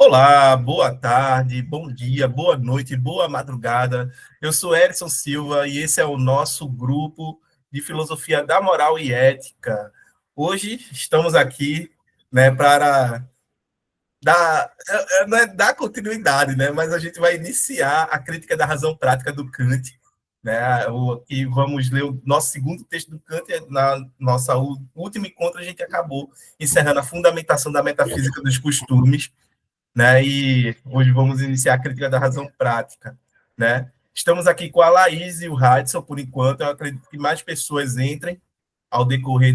Olá, boa tarde, bom dia, boa noite, boa madrugada. Eu sou Erison Silva e esse é o nosso grupo de filosofia da moral e ética. Hoje estamos aqui, né, para não é dar continuidade, né, mas a gente vai iniciar a crítica da razão prática do Kant, né? E vamos ler o nosso segundo texto do Kant. Na nossa último encontro a gente acabou encerrando a fundamentação da metafísica dos costumes, né? E hoje vamos iniciar a crítica da razão prática, né? Estamos aqui com a Laís e o Hudson, por enquanto. Eu acredito que mais pessoas entrem ao decorrer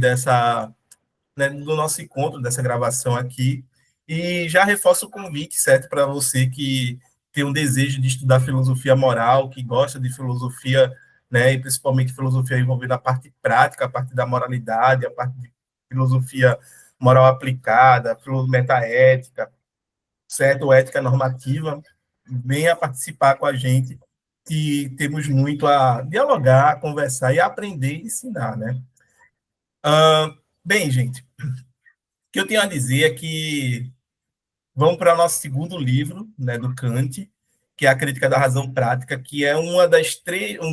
né, do nosso encontro, dessa gravação aqui. E já reforço o convite, certo, para você que tem um desejo de estudar filosofia moral, que gosta de filosofia, né, e principalmente filosofia envolvendo a parte prática, a parte da moralidade, a parte de filosofia moral aplicada, metaética, certo? Ética normativa, venha participar com a gente, que temos muito a dialogar, a conversar e a aprender e ensinar, né? Bem, gente, o que eu tenho a dizer é que vamos para o nosso segundo livro, né, do Kant, que é a Crítica da Razão Prática, que é um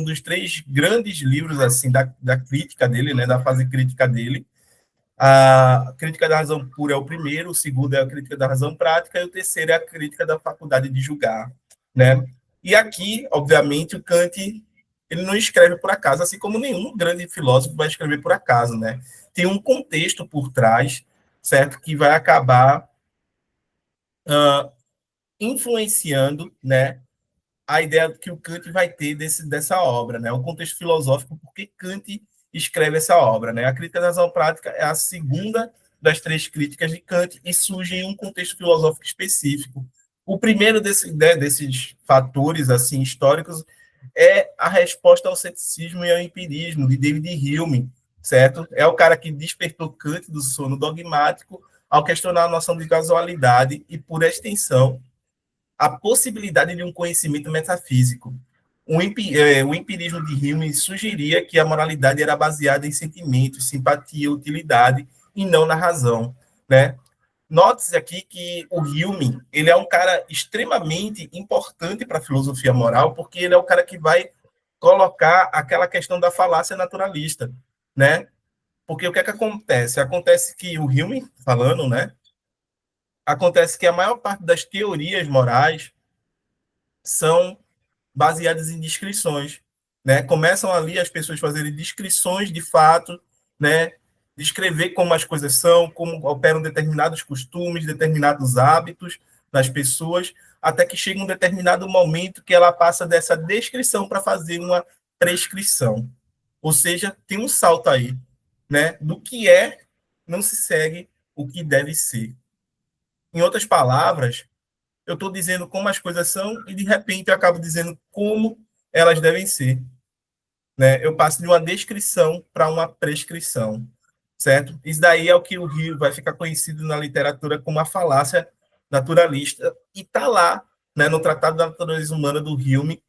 dos três grandes livros assim da crítica dele, né, da fase crítica dele. A crítica da razão pura é o primeiro, o segundo é a crítica da razão prática, e o terceiro é a crítica da faculdade de julgar, né? E aqui, obviamente, o Kant ele não escreve por acaso, assim como nenhum grande filósofo vai escrever por acaso, né? Tem um contexto por trás, certo, que vai acabar influenciando, né, a ideia que o Kant vai ter dessa obra, né? O contexto filosófico, por que Kant escreve essa obra, né? A crítica da razão prática é a segunda das três críticas de Kant e surge em um contexto filosófico específico. O primeiro desses fatores assim históricos é a resposta ao ceticismo e ao empirismo de David Hume, certo? É o cara que despertou Kant do sono dogmático ao questionar a noção de casualidade e, por extensão, a possibilidade de um conhecimento metafísico. O empirismo de Hume sugeria que a moralidade era baseada em sentimentos, simpatia, utilidade, e não na razão, né? Note-se aqui que o Hume ele é um cara extremamente importante para a filosofia moral, porque ele é o cara que vai colocar aquela questão da falácia naturalista, né? Porque o que é que acontece? Acontece que o Hume, falando, né? Acontece que a maior parte das teorias morais são baseadas em descrições, né? Começam ali as pessoas fazerem descrições de fato, né? Descrever como as coisas são, como operam determinados costumes, determinados hábitos das pessoas, até que chega um determinado momento que ela passa dessa descrição para fazer uma prescrição. Ou seja, tem um salto aí, né? Do que é, não se segue o que deve ser. Em outras palavras, eu estou dizendo como as coisas são e, de repente, eu acabo dizendo como elas devem ser. Né? Eu passo de uma descrição para uma prescrição, certo? Isso daí é o que o Rio vai ficar conhecido na literatura como a falácia naturalista, e está lá, né, no Tratado da Natureza Humana do Hume,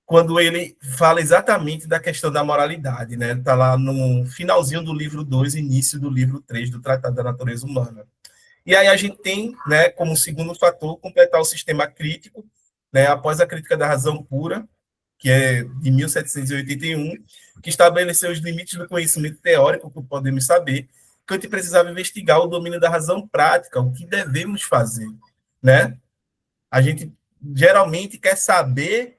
quando ele fala exatamente da questão da moralidade. Né? Está lá no finalzinho do livro 2, início do livro 3 do Tratado da Natureza Humana. E aí a gente tem, né, como segundo fator, completar o sistema crítico, né, após a crítica da razão pura, que é de 1781, que estabeleceu os limites do conhecimento teórico que podemos saber. Kant precisava investigar o domínio da razão prática, o que devemos fazer, né? A gente geralmente quer saber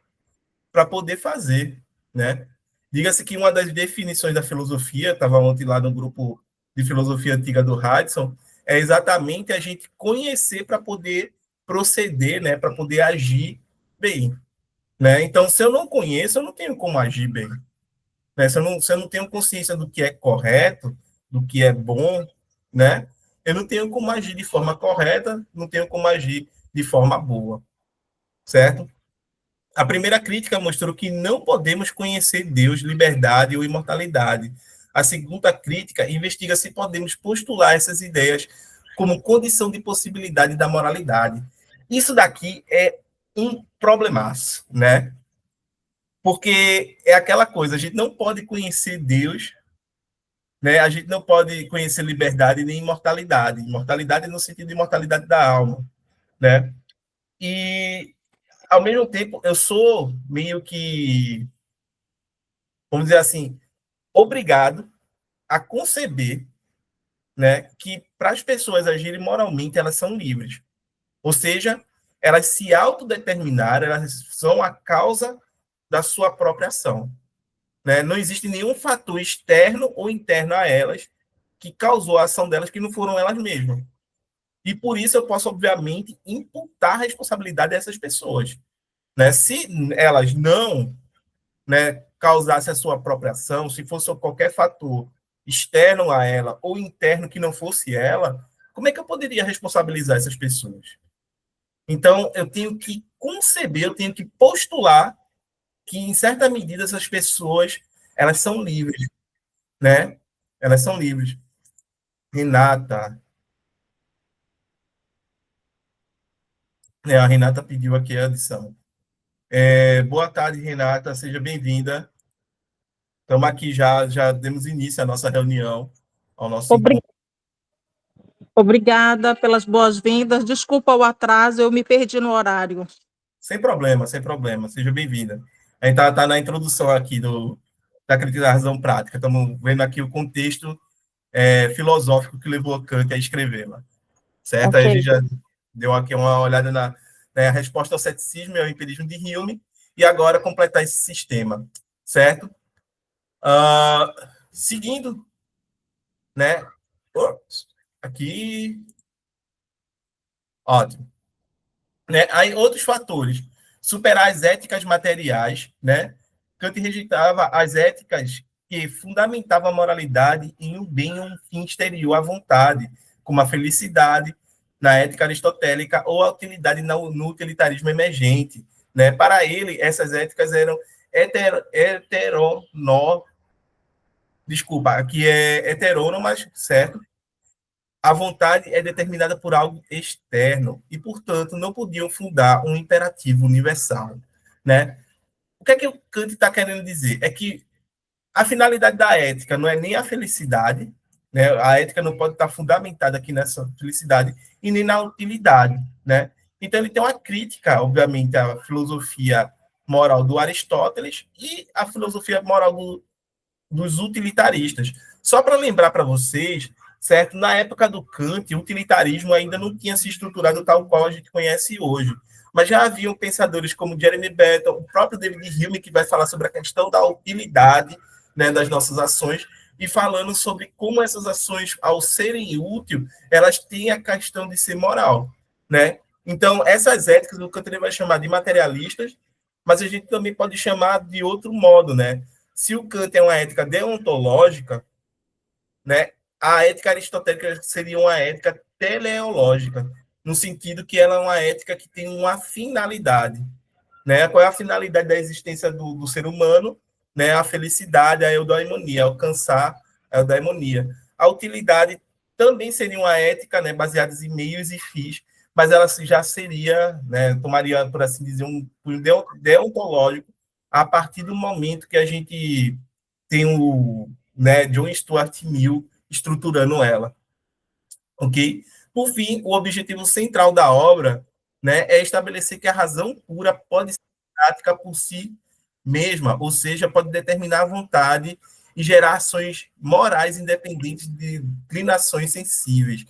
para poder fazer, né? Diga-se que uma das definições da filosofia, estava ontem lá no grupo de filosofia antiga do Hudson, é exatamente a gente conhecer para poder proceder, né? Para poder agir bem, né? Então, se eu não conheço, eu não tenho como agir bem, né? Se eu não tenho consciência do que é correto, do que é bom, né? Eu não tenho como agir de forma correta, não tenho como agir de forma boa, certo? A primeira crítica mostrou que não podemos conhecer Deus, liberdade ou imortalidade. A segunda crítica investiga se podemos postular essas ideias como condição de possibilidade da moralidade. Isso daqui é um problemaço, né? Porque é aquela coisa, a gente não pode conhecer Deus, né? A gente não pode conhecer liberdade nem imortalidade. Imortalidade no sentido de imortalidade da alma. né? E, ao mesmo tempo, eu sou meio que, vamos dizer assim, obrigado a conceber, né, que para as pessoas agirem moralmente, elas são livres. Ou seja, elas se autodeterminaram, elas são a causa da sua própria ação. Né? Não existe nenhum fator externo ou interno a elas que causou a ação delas que não foram elas mesmas. E por isso eu posso, obviamente, imputar a responsabilidade dessas pessoas. Né? Se elas não, né, causassem a sua própria ação, se fosse qualquer fator externo a ela ou interno que não fosse ela, como é que eu poderia responsabilizar essas pessoas? Então, eu tenho que conceber, eu tenho que postular que, em certa medida, essas pessoas elas são livres, né? Elas são livres. Renata, né? A Renata pediu aqui a adição. Boa tarde, Renata, seja bem-vinda. Estamos aqui já demos início à nossa reunião, ao nosso Obri- encontro. Obrigada pelas boas-vindas. Desculpa o atraso, eu me perdi no horário. Sem problema, seja bem-vinda. A gente está na introdução aqui da crítica da razão prática. Estamos vendo aqui o contexto filosófico que levou Kant a escrevê-la. Certo? Ok. Aí a gente já deu aqui uma olhada na, né, resposta ao ceticismo e ao empirismo de Hume, e agora completar esse sistema, certo? Seguindo, né? Aqui, ótimo. Né? Aí outros fatores, superar as éticas materiais, né? Kant rejeitava as éticas que fundamentavam a moralidade em um bem ou um fim exterior à vontade, como a felicidade na ética aristotélica ou a utilidade no utilitarismo emergente. Né? Para ele, essas éticas eram heteronó, desculpa, aqui é heterônomas, certo? A vontade é determinada por algo externo e, portanto, não podiam fundar um imperativo universal. Né? O que é que o Kant está querendo dizer? É que a finalidade da ética não é nem a felicidade, né? A ética não pode estar fundamentada aqui nessa felicidade e nem na utilidade. Né? Então, ele tem uma crítica, obviamente, à filosofia moral do Aristóteles e à filosofia moral dos utilitaristas. Só para lembrar para vocês, certo? Na época do Kant, o utilitarismo ainda não tinha se estruturado tal qual a gente conhece hoje. Mas já haviam pensadores como Jeremy Bentham, o próprio David Hume, que vai falar sobre a questão da utilidade, né, das nossas ações, e falando sobre como essas ações, ao serem úteis, elas têm a questão de ser moral. Né? Então, essas éticas, o Kant ele vai chamar de materialistas, mas a gente também pode chamar de outro modo, né? Se o Kant é uma ética deontológica, né, a ética aristotélica seria uma ética teleológica, no sentido que ela é uma ética que tem uma finalidade. Né? Qual é a finalidade da existência do ser humano? Né? A felicidade, a eudaimonia, alcançar a eudaimonia. A utilidade também seria uma ética, né, baseada em meios e fins, mas ela já seria, né, tomaria, por assim dizer, um deontológico a partir do momento que a gente tem o, né, John Stuart Mill estruturando ela, ok? Por fim, o objetivo central da obra, né, é estabelecer que a razão pura pode ser prática por si mesma, ou seja, pode determinar a vontade e gerar ações morais independentes de inclinações sensíveis.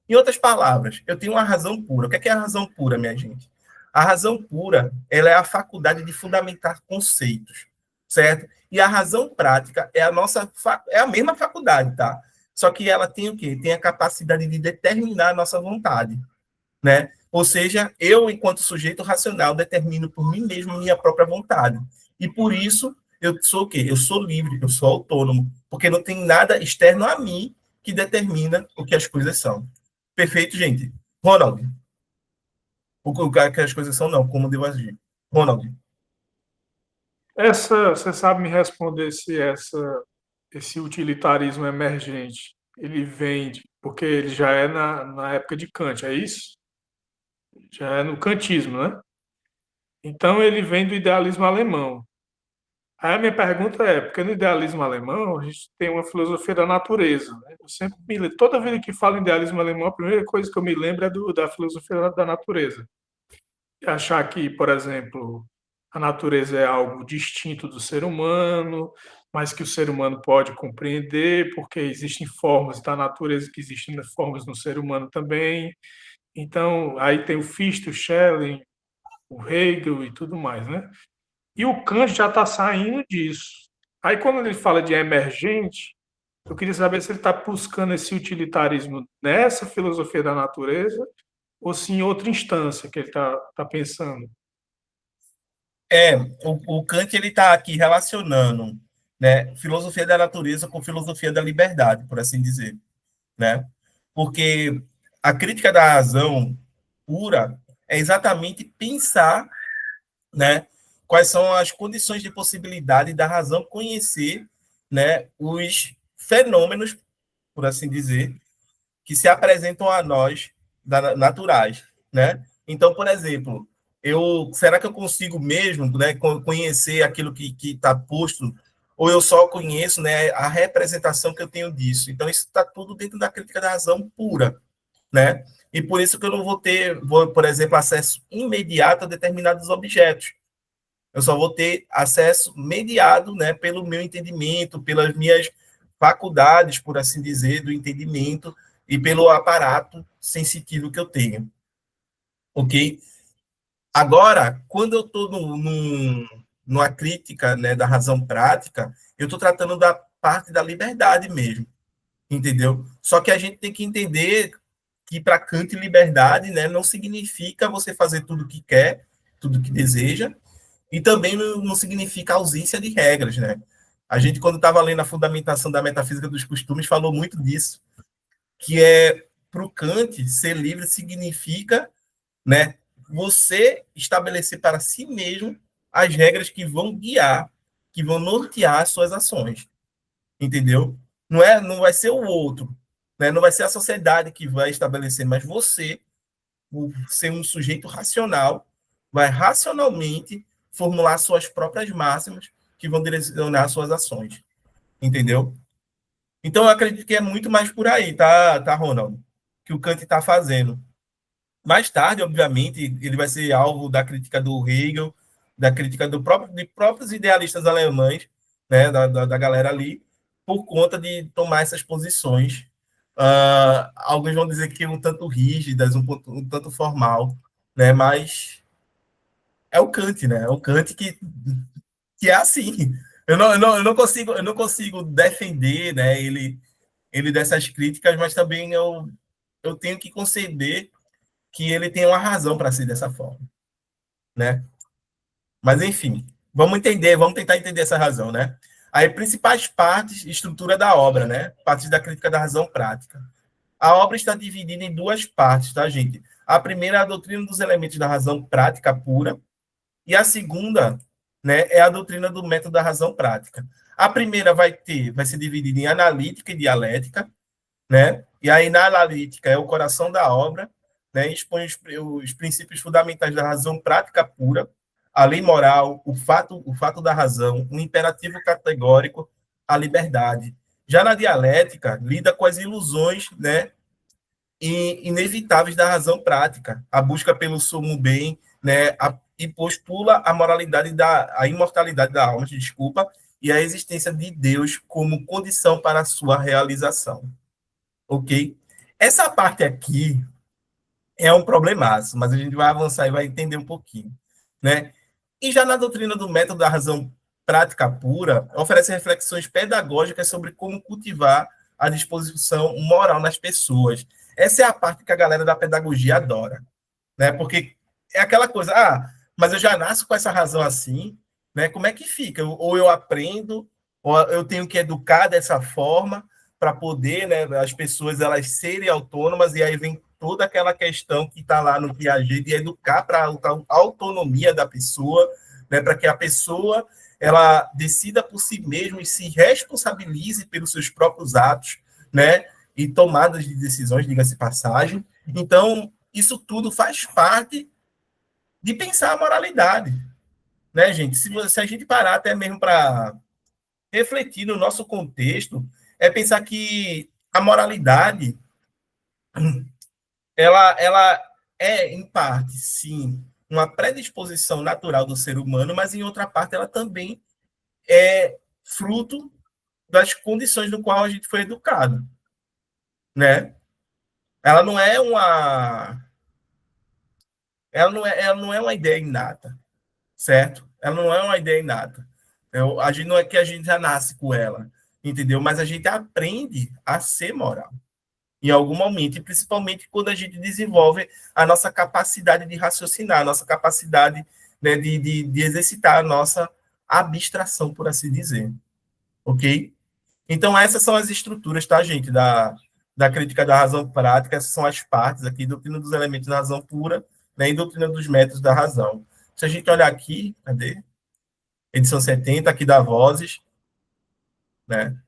Em outras palavras, eu tenho uma razão pura. O que é a razão pura, minha gente? A razão pura, ela é a faculdade de fundamentar conceitos, certo? E a razão prática é é a mesma faculdade, tá? Só que ela tem o quê? Tem a capacidade de determinar a nossa vontade, né? Ou seja, eu, enquanto sujeito racional, determino por mim mesmo a minha própria vontade. E por isso, eu sou o quê? Eu sou livre, eu sou autônomo, porque não tem nada externo a mim que determina o que as coisas são. Perfeito, gente? Ronald, o que as coisas são, não, como devo agir. Ronald. Você sabe me responder se esse utilitarismo emergente, ele vem, porque ele já é na época de Kant, é isso? Já é no kantismo, né? Então ele vem do idealismo alemão. Aí a minha pergunta é, porque no idealismo alemão a gente tem uma filosofia da natureza, né? Eu sempre toda vez que falo em idealismo alemão, a primeira coisa que eu me lembro é da filosofia da natureza. Achar que, por exemplo, a natureza é algo distinto do ser humano, mas que o ser humano pode compreender, porque existem formas da natureza que existem formas no ser humano também. Então, aí tem o Fichte, o Schelling, o Hegel e tudo mais, né? E o Kant já está saindo disso. Aí, quando ele fala de emergente, eu queria saber se ele está buscando esse utilitarismo nessa filosofia da natureza ou se em outra instância que ele está pensando. O Kant ele está aqui relacionando, né, filosofia da natureza com filosofia da liberdade, por assim dizer, né? Porque a crítica da razão pura é exatamente pensar, né, quais são as condições de possibilidade da razão conhecer, né, os fenômenos, por assim dizer, que se apresentam a nós naturais, né? Então, por exemplo, será que eu consigo mesmo, né, conhecer aquilo que está posto, ou eu só conheço, né, a representação que eu tenho disso? Então, isso está tudo dentro da crítica da razão pura, né? E por isso que eu não por exemplo, acesso imediato a determinados objetos. Eu só vou ter acesso mediado, né, pelo meu entendimento, pelas minhas faculdades, por assim dizer, do entendimento e pelo aparato sensitivo que eu tenho. Ok? Agora, quando eu estou numa crítica, né, da razão prática, eu estou tratando da parte da liberdade mesmo, entendeu? Só que a gente tem que entender que para Kant liberdade, né, não significa você fazer tudo o que quer, tudo o que deseja, e também não significa ausência de regras, né? A gente, quando estava lendo a fundamentação da metafísica dos costumes, falou muito disso, que para o Kant, ser livre significa, né, você estabelecer para si mesmo as regras que vão guiar, que vão nortear as suas ações, entendeu? Não vai ser o outro, né? Não vai ser a sociedade que vai estabelecer, mas você, por ser um sujeito racional, vai racionalmente formular suas próprias máximas que vão direcionar suas ações, entendeu? Então, eu acredito que é muito mais por aí, tá, Ronald? Que o Kant está fazendo. Mais tarde, obviamente, ele vai ser alvo da crítica do Hegel, da crítica de próprios idealistas alemães, né, da galera ali, por conta de tomar essas posições. Alguns vão dizer que um tanto rígidas, um tanto formal, né, mas é o Kant, né? É o Kant que é assim. Eu não consigo defender, né, ele dessas críticas, mas também eu tenho que conceder que ele tem uma razão para ser dessa forma, né? Mas, enfim, vamos tentar entender essa razão, né? Aí, principais partes, estrutura da obra, né? Partes da crítica da razão prática. A obra está dividida em duas partes, tá, gente? A primeira é a doutrina dos elementos da razão prática pura, e a segunda, né, é a doutrina do método da razão prática. A primeira vai ser dividida em analítica e dialética, né? E aí, na analítica, é o coração da obra, né? Expõe os princípios fundamentais da razão prática pura, a lei moral, o fato da razão, o imperativo categórico, a liberdade. Já na dialética, lida com as ilusões, né, inevitáveis da razão prática, a busca pelo sumo bem, né, e postula a moralidade a imortalidade da alma, desculpa, e a existência de Deus como condição para a sua realização. Ok? Essa parte aqui é um problemaço, mas a gente vai avançar e vai entender um pouquinho, né? E já na doutrina do método da razão prática pura, oferece reflexões pedagógicas sobre como cultivar a disposição moral nas pessoas. Essa é a parte que a galera da pedagogia adora, né? Porque é aquela coisa, mas eu já nasço com essa razão assim, né? Como é que fica? Ou eu aprendo, ou eu tenho que educar dessa forma para poder, né, as pessoas elas serem autônomas, e aí vem toda aquela questão que está lá no Piaget de educar para a autonomia da pessoa, né, para que a pessoa ela decida por si mesma e se responsabilize pelos seus próprios atos, né, e tomadas de decisões, diga-se passagem. Então, isso tudo faz parte de pensar a moralidade, né, gente? Se a gente parar até mesmo para refletir no nosso contexto, é pensar que a moralidade, ela é, em parte, sim, uma predisposição natural do ser humano, mas em outra parte ela também é fruto das condições no qual a gente foi educado, né? Ela não é uma, ela não é uma ideia inata, certo? Ela não é uma ideia inata. A gente não é que a gente já nasce com ela, entendeu? Mas a gente aprende a ser moral em algum momento, e principalmente quando a gente desenvolve a nossa capacidade de raciocinar, a nossa capacidade, né, de exercitar a nossa abstração, por assim dizer, ok? Então, essas são as estruturas, tá, gente, da crítica da razão prática, essas são as partes aqui, doutrina dos elementos da razão pura, né, e doutrina dos métodos da razão. Se a gente olhar aqui, cadê? Edição 70, aqui da Vozes, né?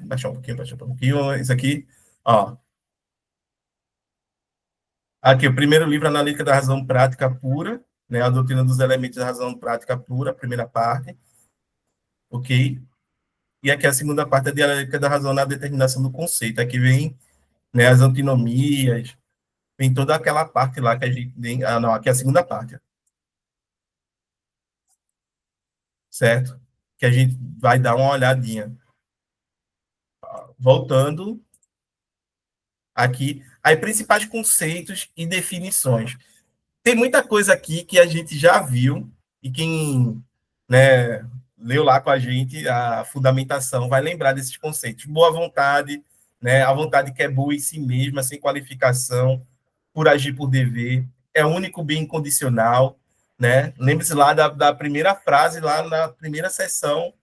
Baixar um pouquinho, isso aqui, ó. Aqui, o primeiro livro, Analítica da Razão Prática Pura, né, a doutrina dos elementos da razão prática pura, a primeira parte, ok? E aqui a segunda parte, a dialética da razão na determinação do conceito. Aqui vem, né, as antinomias, vem toda aquela parte lá que a gente tem. Ah, não, aqui é a segunda parte, certo? Que a gente vai dar uma olhadinha. Voltando aqui, aí principais conceitos e definições. Tem muita coisa aqui que a gente já viu, e quem, né, leu lá com a gente a fundamentação vai lembrar desses conceitos. Boa vontade, né, a vontade que é boa em si mesma, sem qualificação, por agir por dever, é o único bem incondicional, né? Lembre-se lá da primeira frase, lá na primeira sessão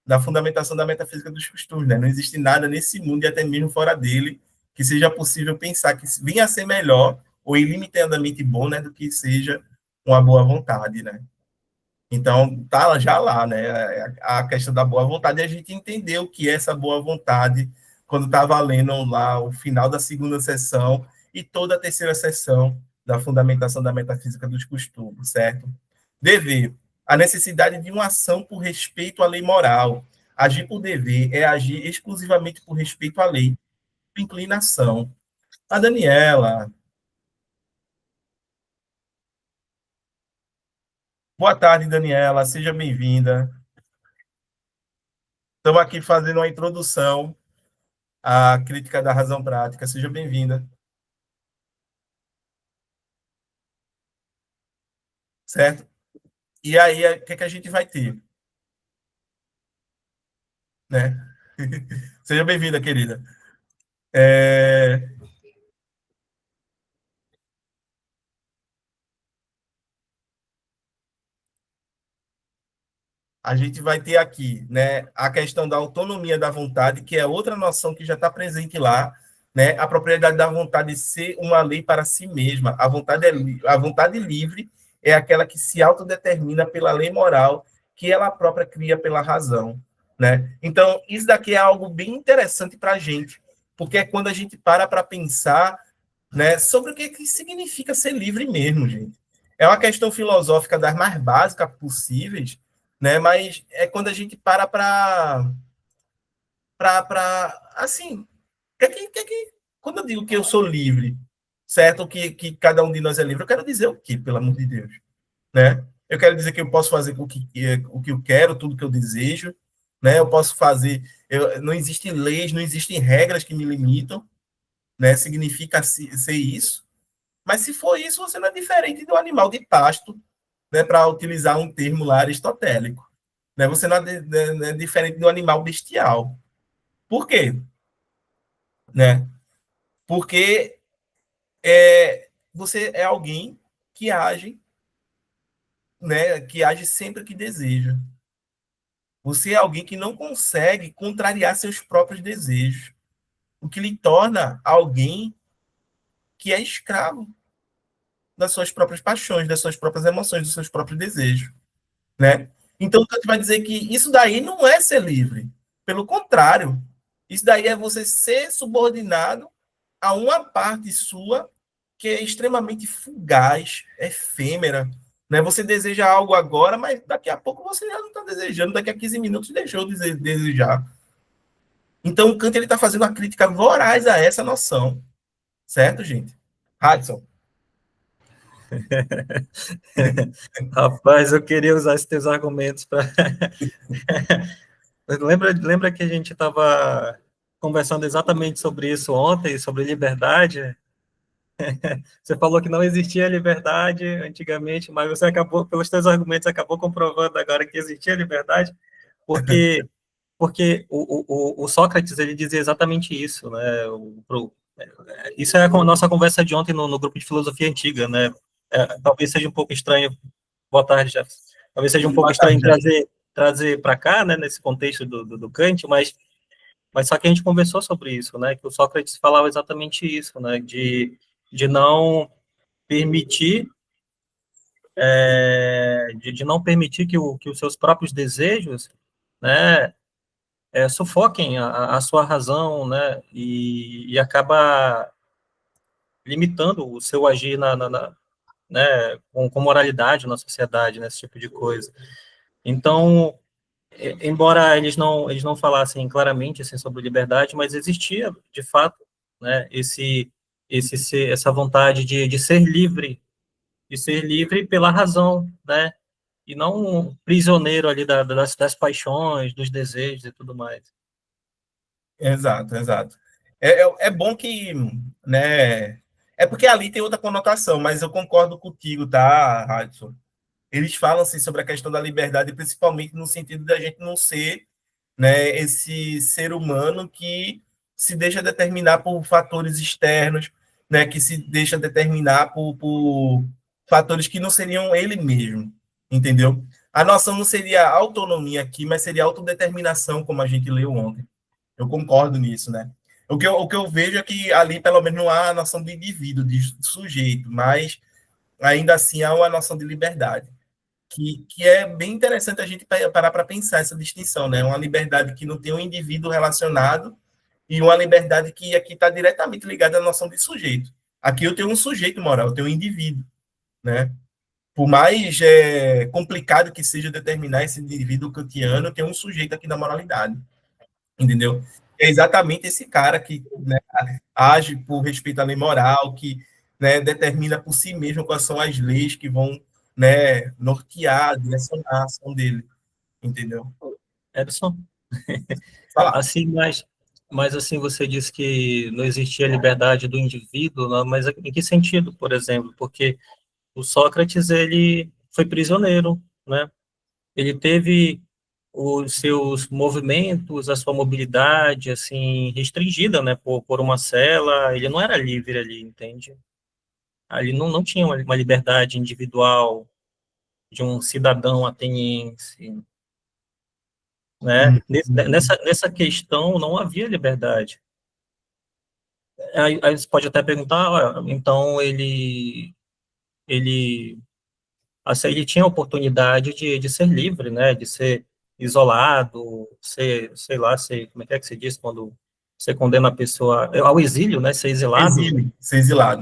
da fundamentação da metafísica dos costumes, né? Não existe nada nesse mundo e até mesmo fora dele que seja possível pensar que venha a ser melhor ou ilimitadamente bom, né, do que seja uma boa vontade, né? Então, tá já lá, né? A questão da boa vontade, a gente entendeu o que é essa boa vontade quando estava lendo lá o final da segunda sessão e toda a terceira sessão da fundamentação da metafísica dos costumes, certo? Dever, a necessidade de uma ação por respeito à lei moral. Agir por dever é agir exclusivamente por respeito à lei, por inclinação. A Daniela, boa tarde, Daniela, seja bem-vinda. Estamos aqui fazendo uma introdução à crítica da razão prática. Seja bem-vinda. Certo? E aí, o que, é que a gente vai ter? Né? Seja bem-vinda, querida. É, a gente vai ter aqui, né, a questão da autonomia da vontade, que é outra noção que já está presente lá, né, a propriedade da vontade ser uma lei para si mesma. A vontade livre é aquela que se autodetermina pela lei moral que ela própria cria pela razão, né? Então, isso daqui é algo bem interessante para a gente, porque é quando a gente para pensar, né, sobre o que significa ser livre mesmo, gente. É uma questão filosófica das mais básicas possíveis, né? Mas é quando a gente para assim, quando eu digo que eu sou livre, certo? Que cada um de nós é livre, eu quero dizer o quê, pelo amor de Deus, né? Eu quero dizer que eu posso fazer o que eu quero, tudo que eu desejo, né? Eu posso fazer, não existem leis, não existem regras que me limitam, né? Significa ser isso. Mas se for isso, você não é diferente do animal de pasto, né, para utilizar um termo lá aristotélico. Né? Você não é diferente do animal bestial. Por quê? Né? Porque você é alguém que age, né, que age sempre que deseja. Você é alguém que não consegue contrariar seus próprios desejos, o que lhe torna alguém que é escravo das suas próprias paixões, das suas próprias emoções, dos seus próprios desejos. Né? Então, o Kant vai dizer que isso daí não é ser livre. Pelo contrário, isso daí é você ser subordinado a uma parte sua, que é extremamente fugaz, efêmera, né? Você deseja algo agora, mas daqui a pouco você já não está desejando, daqui a 15 minutos deixou de desejar. Então, o Kant está fazendo uma crítica voraz a essa noção, certo, gente? Hudson. Rapaz, eu queria usar esses teus argumentos para. lembra que a gente estava conversando exatamente sobre isso ontem, sobre liberdade? Você falou que não existia liberdade antigamente, mas você acabou, pelos seus argumentos, acabou comprovando agora que existia liberdade, porque o Sócrates ele dizia exatamente isso, né? Isso é a nossa conversa de ontem no grupo de filosofia antiga, né? Talvez seja um pouco estranho. Boa tarde, Jefferson. Talvez seja um pouco estranho trazer para cá, né? Nesse contexto do Kant, mas só que a gente conversou sobre isso, né? Que o Sócrates falava exatamente isso, né? De não permitir de não permitir que os seus próprios desejos, né, sufoquem a sua razão, né, e acaba limitando o seu agir né, com moralidade na sociedade, nesse tipo de coisa. Então, embora eles não falassem claramente assim, sobre liberdade, mas existia, de fato, né, essa vontade de ser livre pela razão, né, e não um prisioneiro ali das paixões, dos desejos e tudo mais. Exato, exato. É bom que, né? É porque ali tem outra conotação, mas eu concordo contigo, tá, Radson? Eles falam assim, sobre a questão da liberdade, principalmente no sentido da gente não ser, né, esse ser humano que se deixa determinar por fatores externos, né, que se deixa determinar por fatores que não seriam ele mesmo, entendeu? A noção não seria autonomia aqui, mas seria autodeterminação, como a gente leu ontem. Eu concordo nisso, né? O que eu vejo é que ali, pelo menos, não há a noção de indivíduo, de sujeito, mas ainda assim há uma noção de liberdade, que é bem interessante a gente parar para pensar essa distinção, né? Uma liberdade que não tem um indivíduo relacionado e uma liberdade que aqui está diretamente ligada à noção de sujeito. Aqui eu tenho um sujeito moral, eu tenho um indivíduo, né? Por mais complicado que seja determinar esse indivíduo kantiano, eu tenho um sujeito aqui na moralidade, entendeu? É exatamente esse cara que, né, age por respeito à lei moral, que, né, determina por si mesmo quais são as leis que vão, né, nortear, direcionar a ação dele, entendeu? Edson, Falar. assim, mas assim, você disse que não existia liberdade do indivíduo, não, mas em que sentido, por exemplo? Porque o Sócrates, ele foi prisioneiro, né? Ele teve os seus movimentos, a sua mobilidade, assim, restringida, né, por uma cela, ele não era livre ali, entende? Ali não tinha uma liberdade individual de um cidadão ateniense, né? Nessa questão não havia liberdade. Aí você pode até perguntar, então ele, assim, ele tinha a oportunidade de ser livre, né? De ser isolado, sei lá, como é que se diz quando você condena a pessoa ao exílio, né? Ser exilado,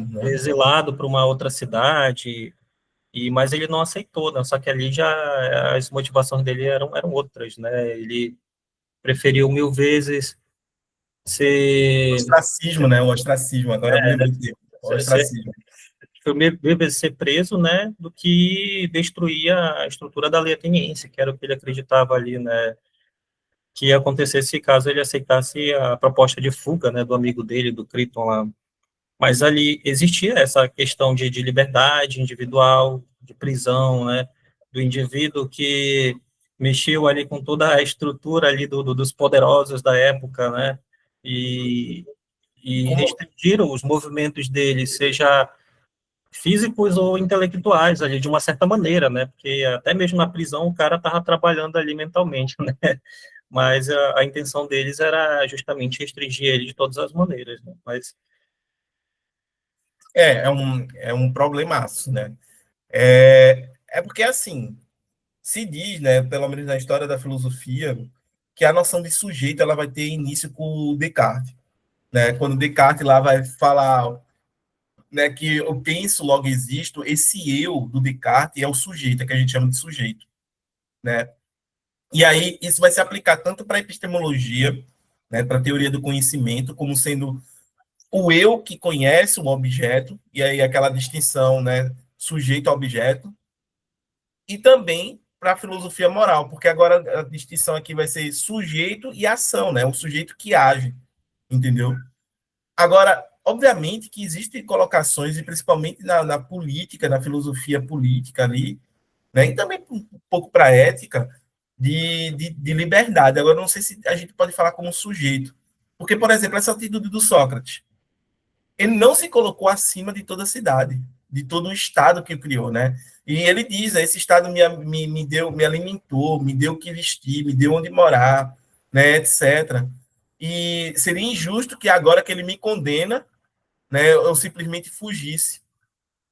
né? Exilado para uma outra cidade. Mas ele não aceitou, né? Só que ali já as motivações dele eram outras, né? Ele preferiu mil vezes O ser, ostracismo, né? O ostracismo, agora eu me lembrei dele. O ser, ostracismo. mil vezes ser preso, né? Do que destruir a estrutura da lei ateniense, que era o que ele acreditava ali, né? Que ia acontecer se caso ele aceitasse a proposta de fuga, né? Do amigo dele, do Criton lá. Mas ali existia essa questão de liberdade individual, de prisão, né, do indivíduo que mexeu ali com toda a estrutura ali dos poderosos da época, né, e, e Como, restringiram os movimentos dele, seja físicos ou intelectuais, ali de uma certa maneira, né, porque até mesmo na prisão o cara estava trabalhando ali mentalmente, né, mas a intenção deles era justamente restringir ele de todas as maneiras, né, mas é um problemaço, né? É porque, assim, se diz, né, pelo menos na história da filosofia, que a noção de sujeito ela vai ter início com o Descartes, né? Quando Descartes lá vai falar né, que eu penso, logo existo, esse eu do Descartes é o sujeito, é que a gente chama de sujeito, né? E aí isso vai se aplicar tanto para a epistemologia, né, para a teoria do conhecimento, como sendo o eu que conhece um objeto, e aí aquela distinção, né, sujeito-objeto, e também para a filosofia moral, porque agora a distinção aqui vai ser sujeito e ação, né, o sujeito que age, entendeu? Agora, obviamente que existem colocações, e principalmente na política, na filosofia política ali, né, e também um pouco para a ética, de liberdade. Agora, não sei se a gente pode falar como sujeito. Porque, por exemplo, essa atitude do Sócrates, ele não se colocou acima de toda a cidade, de todo o Estado que criou, né? E ele diz, esse Estado me deu, me alimentou, me deu o que vestir, me deu onde morar, né, etc. E seria injusto que agora que ele me condena, né, eu simplesmente fugisse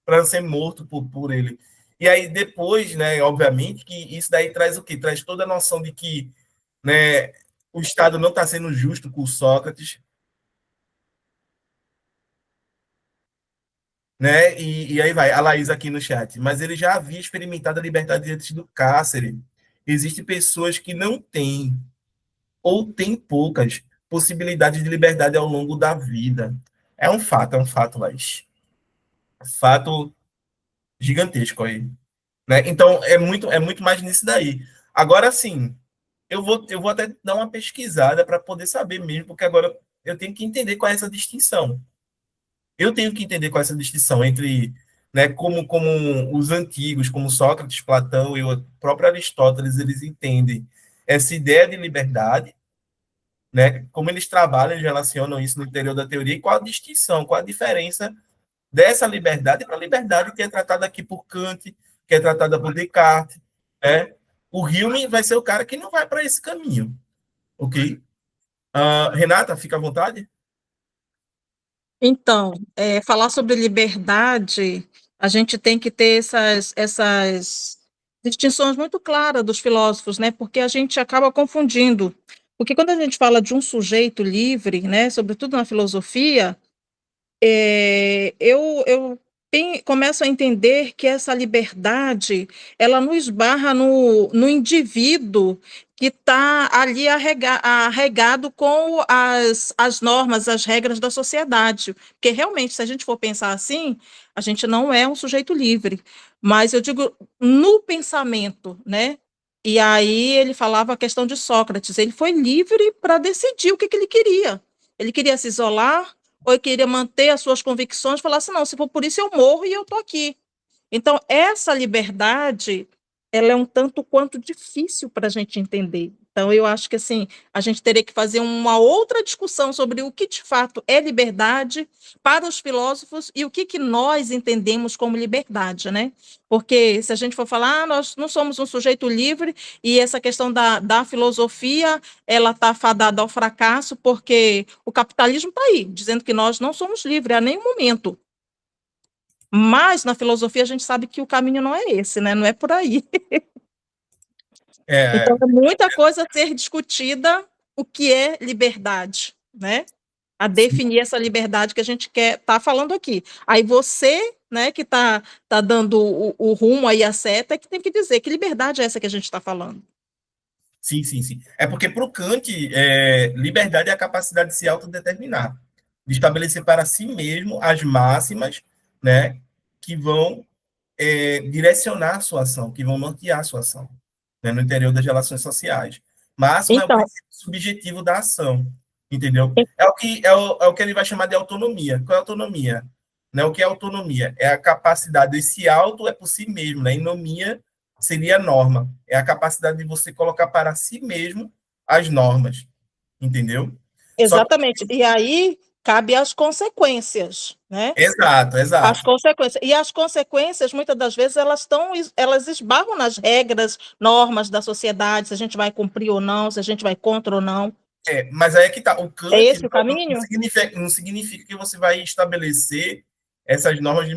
para ser morto por ele. E aí depois, né, obviamente, que isso daí traz o quê? Traz toda a noção de que, né, o Estado não está sendo justo com Sócrates, né? E aí vai, a Laís aqui no chat. Mas ele já havia experimentado a liberdade antes do cárcere. Existem pessoas que não têm, ou têm poucas, possibilidades de liberdade ao longo da vida. É um fato, Laís. Fato gigantesco aí. Né? Então, é muito mais nisso daí. Agora, sim, eu vou até dar uma pesquisada para poder saber mesmo, porque agora eu tenho que entender qual é essa distinção. Eu tenho que entender qual é essa distinção entre, né, como os antigos, como Sócrates, Platão e o próprio Aristóteles, eles entendem essa ideia de liberdade, né, como eles trabalham, eles relacionam isso no interior da teoria, e qual a distinção, qual a diferença dessa liberdade para a liberdade que é tratada aqui por Kant, que é tratada por Descartes, né? O Hume vai ser o cara que não vai para esse caminho, ok? Renata, fica à vontade. Então, falar sobre liberdade, a gente tem que ter essas distinções muito claras dos filósofos, né? Porque a gente acaba confundindo. Porque quando a gente fala de um sujeito livre, né, sobretudo na filosofia, eu começo a entender que essa liberdade, ela não esbarra no indivíduo que está ali arregado com as normas, as regras da sociedade. Porque realmente, se a gente for pensar assim, a gente não é um sujeito livre. Mas eu digo no pensamento, né? E aí ele falava a questão de Sócrates. Ele foi livre para decidir o que ele queria. Ele queria se isolar, ou ele queria manter as suas convicções, falar assim, não, se for por isso eu morro e eu estou aqui. Então, essa liberdade, ela é um tanto quanto difícil para a gente entender. Então, eu acho que assim, a gente teria que fazer uma outra discussão sobre o que de fato é liberdade para os filósofos e o que nós entendemos como liberdade, né? Porque se a gente for falar, nós não somos um sujeito livre, e essa questão da filosofia, ela está fadada ao fracasso, porque o capitalismo está aí, dizendo que nós não somos livres a nenhum momento. Mas na filosofia a gente sabe que o caminho não é esse, né? Não é por aí. É, Então, é muita coisa a ser discutida, o que é liberdade, né? A definir essa liberdade que a gente quer tá falando aqui. Aí você, né, que tá dando o rumo aí, a seta, é que tem que dizer que liberdade é essa que a gente está falando. sim, sim, sim. É porque para o Kant, liberdade é a capacidade de se autodeterminar, de estabelecer para si mesmo as máximas, né, que vão direcionar a sua ação, que vão nortear a sua ação, né, no interior das relações sociais. Máxima é o Então, princípio subjetivo da ação, entendeu? É o que ele vai chamar de autonomia. Qual é a autonomia? Né, o que é autonomia? É a capacidade, esse auto é por si mesmo, né? Inomia seria a norma. É a capacidade de você colocar para si mesmo as normas, entendeu? Só que, exatamente. E aí cabe as consequências, né? exato, As exato. consequências. E as consequências, muitas das vezes, elas esbarram nas regras, normas da sociedade, se a gente vai cumprir ou não, se a gente vai contra ou não. Mas aí é que tá. O É Kant esse o caminho? não significa que você vai estabelecer essas normas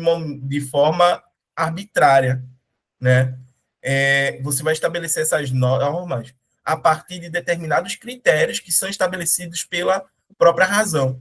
de forma arbitrária, né? Você vai estabelecer essas normas a partir de determinados critérios que são estabelecidos pela própria razão,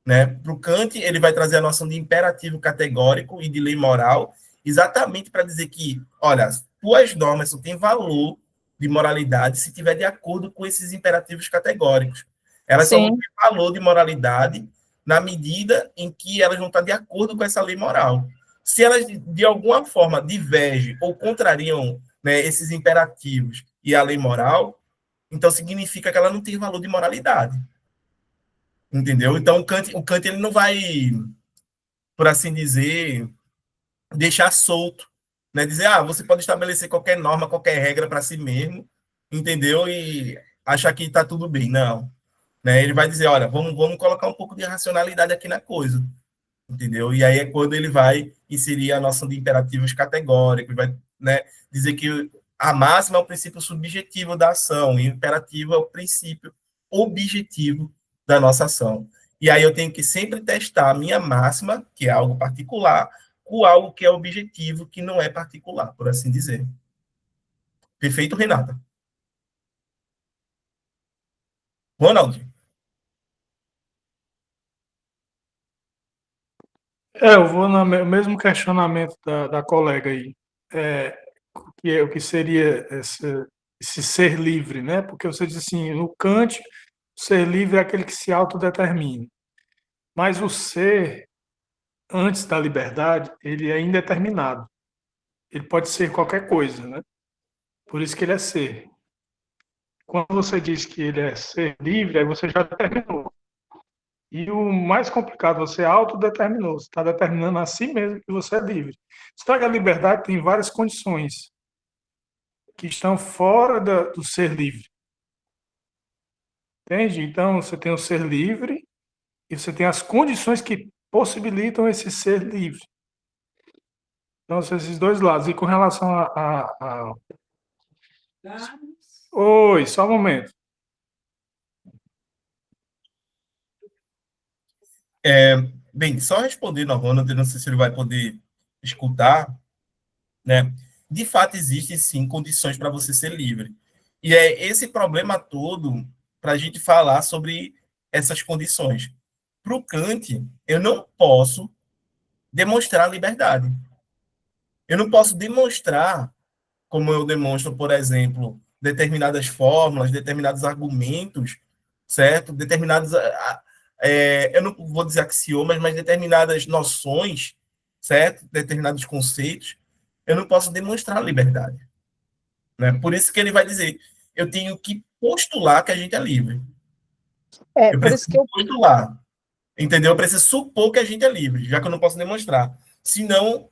né? Para o Kant, ele vai trazer a noção de imperativo categórico e de lei moral, exatamente para dizer que, olha, tuas normas só têm valor de moralidade se tiver de acordo com esses imperativos categóricos. Elas só vão Sim, ter valor de moralidade na medida em que elas vão estar de acordo com essa lei moral. Se elas, de alguma forma, divergem ou contrariam, né, esses imperativos e a lei moral, então significa que ela não tem valor de moralidade. Entendeu? Então, o Kant ele não vai, por assim dizer, deixar solto, né? Dizer, você pode estabelecer qualquer norma, qualquer regra para si mesmo, entendeu? E achar que está tudo bem. Não. Né? Ele vai dizer, olha, vamos colocar um pouco de racionalidade aqui na coisa, entendeu? E aí é quando ele vai inserir a noção de imperativos categóricos, vai, né, dizer que a máxima é o princípio subjetivo da ação, e o imperativo é o princípio objetivo da nossa ação. E aí eu tenho que sempre testar a minha máxima, que é algo particular, com algo que é objetivo, que não é particular, por assim dizer. Perfeito, Renata? Ronald? Eu vou no mesmo questionamento da colega aí. É, o que seria esse ser livre, né? Porque você diz assim, no Kant, ser livre é aquele que se autodetermina. Mas o ser, antes da liberdade, ele é indeterminado. Ele pode ser qualquer coisa, né? Por isso que ele é ser. Quando você diz que ele é ser livre, aí você já determinou. E o mais complicado, você autodeterminou, você está determinando a si mesmo que você é livre. Só que a liberdade tem várias condições que estão fora do ser livre. Entende? Então, você tem o ser livre e você tem as condições que possibilitam esse ser livre. Então, são esses dois lados. E com relação a... Oi, só um momento. Bem, só respondendo a Ronald, não sei se ele vai poder escutar, né? De fato, existem sim condições para você ser livre. E é esse problema todo para a gente falar sobre essas condições. Para o Kant, eu não posso demonstrar liberdade. Eu não posso demonstrar, como eu demonstro, por exemplo, determinadas fórmulas, determinados argumentos, certo? Eu não vou dizer axiomas, mas determinadas noções, certo? Determinados conceitos, eu não posso demonstrar liberdade. Né? Por isso que ele vai dizer, eu tenho que postular que a gente é livre. Eu por isso preciso que eu postular, entendeu? Eu preciso supor que a gente é livre, já que eu não posso demonstrar. Senão,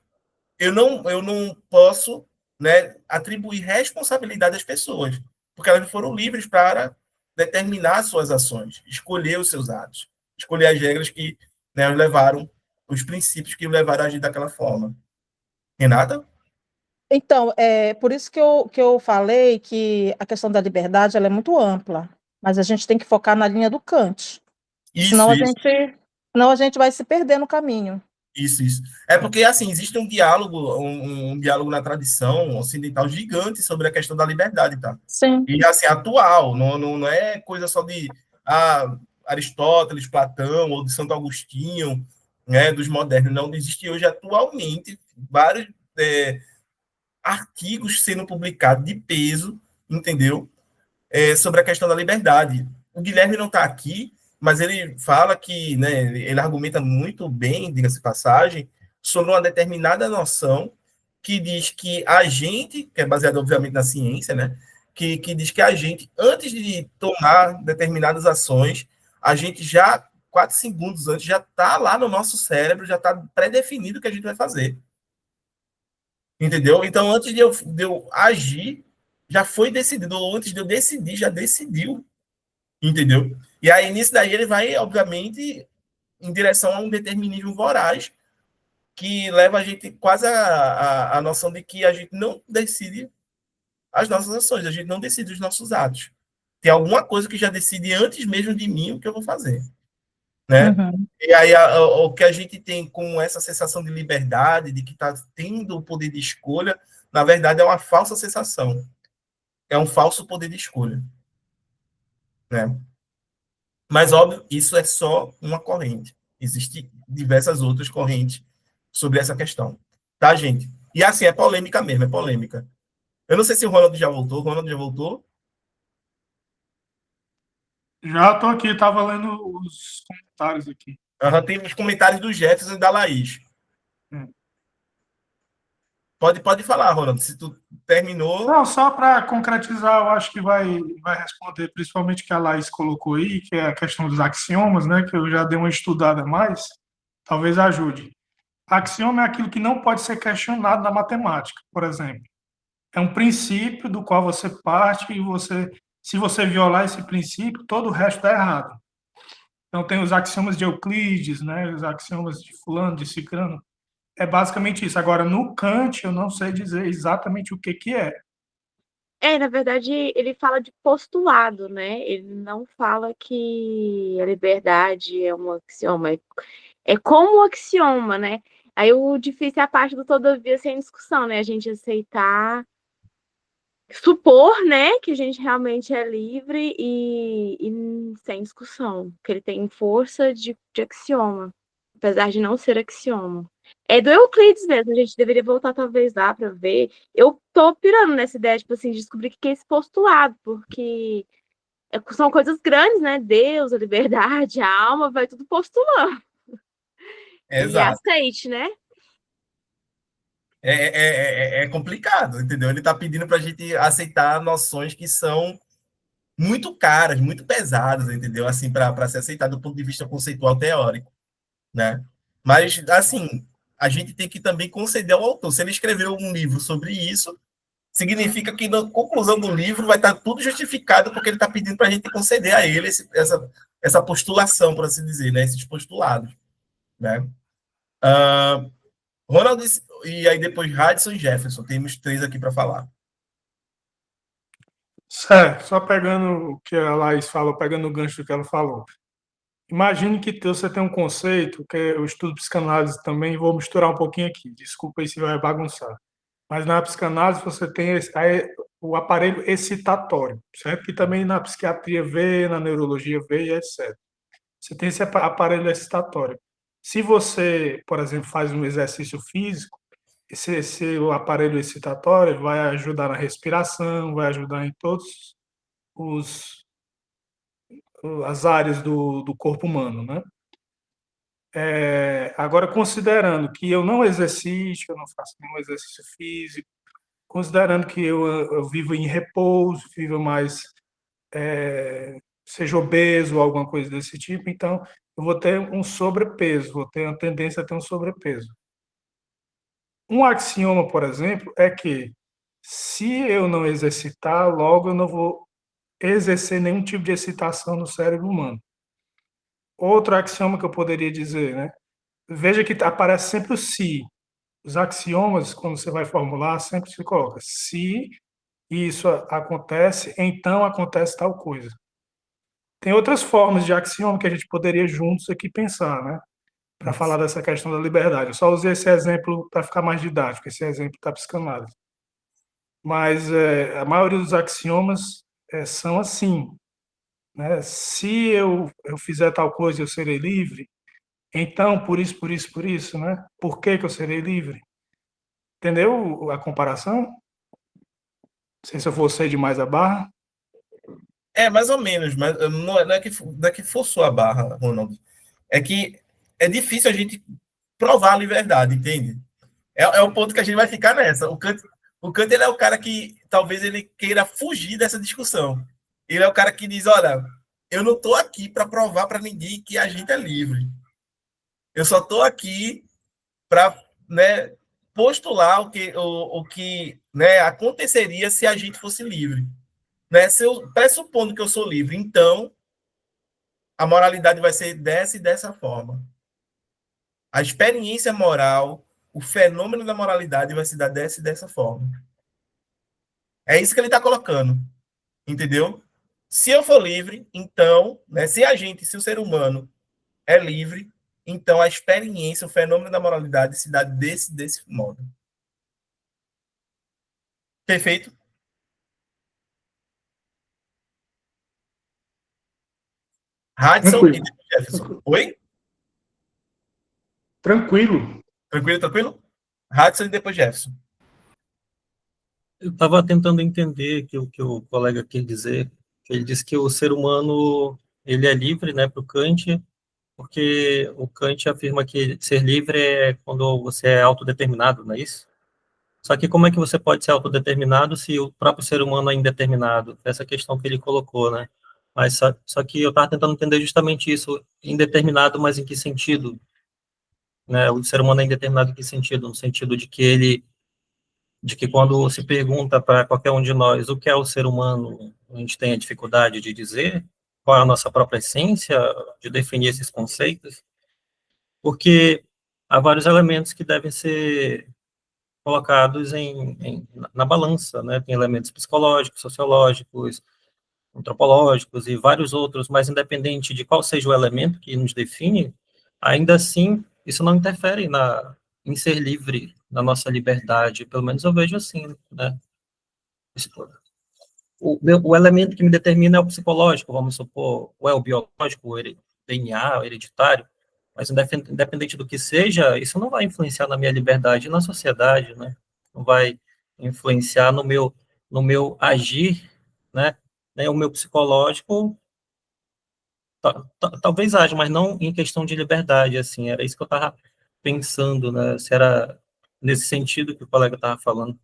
eu não posso, né, atribuir responsabilidade às pessoas, porque elas foram livres para determinar suas ações, escolher os seus atos, escolher as regras que, né, os levaram, os princípios que o levaram a agir daquela forma. Renata? Então, é por isso que eu falei que a questão da liberdade ela é muito ampla, mas a gente tem que focar na linha do Kant, senão Isso, isso. senão a gente vai se perder no caminho. Isso. É porque, assim, existe um diálogo na tradição ocidental gigante sobre a questão da liberdade, tá? Sim. E, assim, atual, não é coisa só de Aristóteles, Platão, ou de Santo Agostinho, né, dos modernos. Não, existe hoje, atualmente, vários artigos sendo publicados de peso, entendeu? Sobre a questão da liberdade. O Guilherme não está aqui, mas ele fala que, né, ele argumenta muito bem, diga-se de passagem, sobre uma determinada noção que diz que a gente, que é baseada obviamente na ciência, né, que diz que a gente, antes de tomar determinadas ações, a gente já, 4 segundos antes, já está lá no nosso cérebro, já está pré-definido o que a gente vai fazer. Entendeu? Então, antes de eu agir, já foi decidido. Ou antes de eu decidir, já decidiu. Entendeu? E aí, nisso daí, ele vai, obviamente, em direção a um determinismo voraz, que leva a gente quase a noção de que a gente não decide as nossas ações, a gente não decide os nossos atos. Tem alguma coisa que já decide antes mesmo de mim o que eu vou fazer. Né? Uhum. E aí, o que a gente tem com essa sensação de liberdade, de que está tendo o poder de escolha, na verdade, é uma falsa sensação. É um falso poder de escolha. Né? Mas, óbvio, isso é só uma corrente. Existem diversas outras correntes sobre essa questão. Tá, gente? E assim, é polêmica mesmo, é polêmica. Eu não sei se o Ronald já voltou. O Ronald já voltou? Já estou aqui, estava lendo os comentários aqui. Tem os comentários do Jefferson e da Laís. Pode falar, Ronald. Se tu terminou. Não, só para concretizar, eu acho que vai responder principalmente o que a Laís colocou aí, que é a questão dos axiomas, né, que eu já dei uma estudada mais, talvez ajude. Axioma é aquilo que não pode ser questionado na matemática, por exemplo. É um princípio do qual você parte e se você violar esse princípio, todo o resto está errado. Então tem os axiomas de Euclides, né, os axiomas de fulano, de cicrano. É basicamente isso. Agora, no Kant, eu não sei dizer exatamente o que é. Na verdade, ele fala de postulado, né? Ele não fala que a liberdade é um axioma. É como um axioma, né? Aí o difícil é a parte do todavia sem discussão, né? A gente aceitar, supor, né, que a gente realmente é livre e sem discussão, que ele tem força de axioma, apesar de não ser axioma. É do Euclides mesmo, a gente deveria voltar talvez lá para ver. Eu tô pirando nessa ideia, tipo assim, de descobrir o que é esse postulado, porque são coisas grandes, né? Deus, a liberdade, a alma, vai tudo postulando. E Exato. aceite, né? É complicado, entendeu? Ele está pedindo para a gente aceitar noções que são muito caras, muito pesadas, entendeu? Assim, para ser aceitado do ponto de vista conceitual teórico, né? Mas, assim, a gente tem que também conceder ao autor. Se ele escreveu um livro sobre isso, significa que na conclusão do livro vai estar tudo justificado porque ele está pedindo para a gente conceder a ele essa postulação, por assim dizer, né? Esses postulados, né? Ronald e aí depois Radisson e Jefferson. Temos 3 aqui para falar. Certo, só pegando o que a Laís falou, pegando o gancho do que ela falou. Imagine que você tem um conceito, que eu estudo psicanálise também, vou misturar um pouquinho aqui, desculpa aí se vai bagunçar. Mas na psicanálise você tem o aparelho excitatório, certo? Que também na psiquiatria vê, na neurologia vê e etc. Você tem esse aparelho excitatório. Se você, por exemplo, faz um exercício físico, esse aparelho excitatório vai ajudar na respiração, vai ajudar em todos as áreas do corpo humano, né? Agora, considerando que eu não exercito, eu não faço nenhum exercício físico, considerando que eu vivo em repouso, vivo mais, seja obeso ou alguma coisa desse tipo, então eu vou ter um sobrepeso, vou ter uma tendência a ter um sobrepeso. Um axioma, por exemplo, é que se eu não exercitar, logo eu não vou exercer nenhum tipo de excitação no cérebro humano. Outro axioma que eu poderia dizer, né? Veja que aparece sempre o se. Os axiomas, quando você vai formular, sempre se coloca se isso acontece, então acontece tal coisa. Tem outras formas de axioma que a gente poderia juntos aqui pensar, né? Para falar dessa questão da liberdade. Eu só usei esse exemplo para ficar mais didático, esse exemplo da psicanálise. Mas a maioria dos axiomas são assim, né? Se eu fizer tal coisa, eu serei livre. Então, por isso, né? Por que eu serei livre? Entendeu a comparação? Não sei se eu forcei demais a barra. Mais ou menos, mas não é que forçou a barra, Ronald. É que é difícil a gente provar a liberdade, entende? É o ponto que a gente vai ficar nessa. O Kant ele é o cara que talvez ele queira fugir dessa discussão. Ele é o cara que diz, olha, eu não estou aqui para provar para ninguém que a gente é livre. Eu só estou aqui para, né, postular o que né, aconteceria se a gente fosse livre. Né? Se eu pressupondo que eu sou livre, então a moralidade vai ser dessa e dessa forma. A experiência moral, o fenômeno da moralidade vai se dar dessa e dessa forma. É isso que ele está colocando, entendeu? Se eu for livre, então, né, se o ser humano é livre, então a experiência, o fenômeno da moralidade se dá desse modo. Perfeito? Radisson e Jefferson. Oi? Tranquilo. Tranquilo? Hudson e depois Jefferson. Eu estava tentando entender que o colega quer dizer. Ele disse que o ser humano ele é livre, né, para o Kant, porque o Kant afirma que ser livre é quando você é autodeterminado, não é isso? Só que como é que você pode ser autodeterminado se o próprio ser humano é indeterminado? Essa questão que ele colocou, né? Mas só que eu estava tentando entender justamente isso, indeterminado, mas em que sentido? Né? O ser humano é indeterminado em que sentido? No sentido de que quando se pergunta para qualquer um de nós o que é o ser humano, a gente tem a dificuldade de dizer qual é a nossa própria essência, de definir esses conceitos, porque há vários elementos que devem ser colocados na balança, né? Tem elementos psicológicos, sociológicos, antropológicos e vários outros, mas independente de qual seja o elemento que nos define, ainda assim, isso não interfere em ser livre, na nossa liberdade, pelo menos eu vejo assim, né? O elemento que me determina é o psicológico, vamos supor, ou é o biológico, o DNA, o hereditário, mas independente do que seja, isso não vai influenciar na minha liberdade e na sociedade, né? Não vai influenciar no meu agir, né? O meu psicológico talvez haja, mas não em questão de liberdade, assim, era isso que eu estava pensando, né? Se era nesse sentido que o colega estava falando.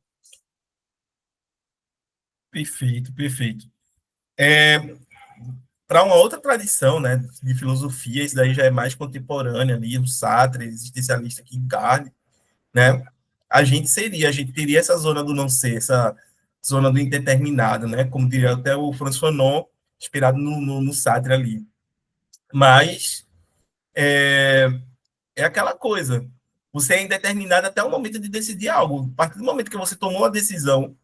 Perfeito. Para uma outra tradição, né, de filosofia, isso daí já é mais contemporânea ali, o Sartre, existencialista Kierkegaard, né? A gente teria essa zona do não ser, essa zona do indeterminado, né? Como diria até o François Fanon, inspirado no Sartre ali. Mas é aquela coisa. Você é indeterminado até o momento de decidir algo. A partir do momento que você tomou a decisão,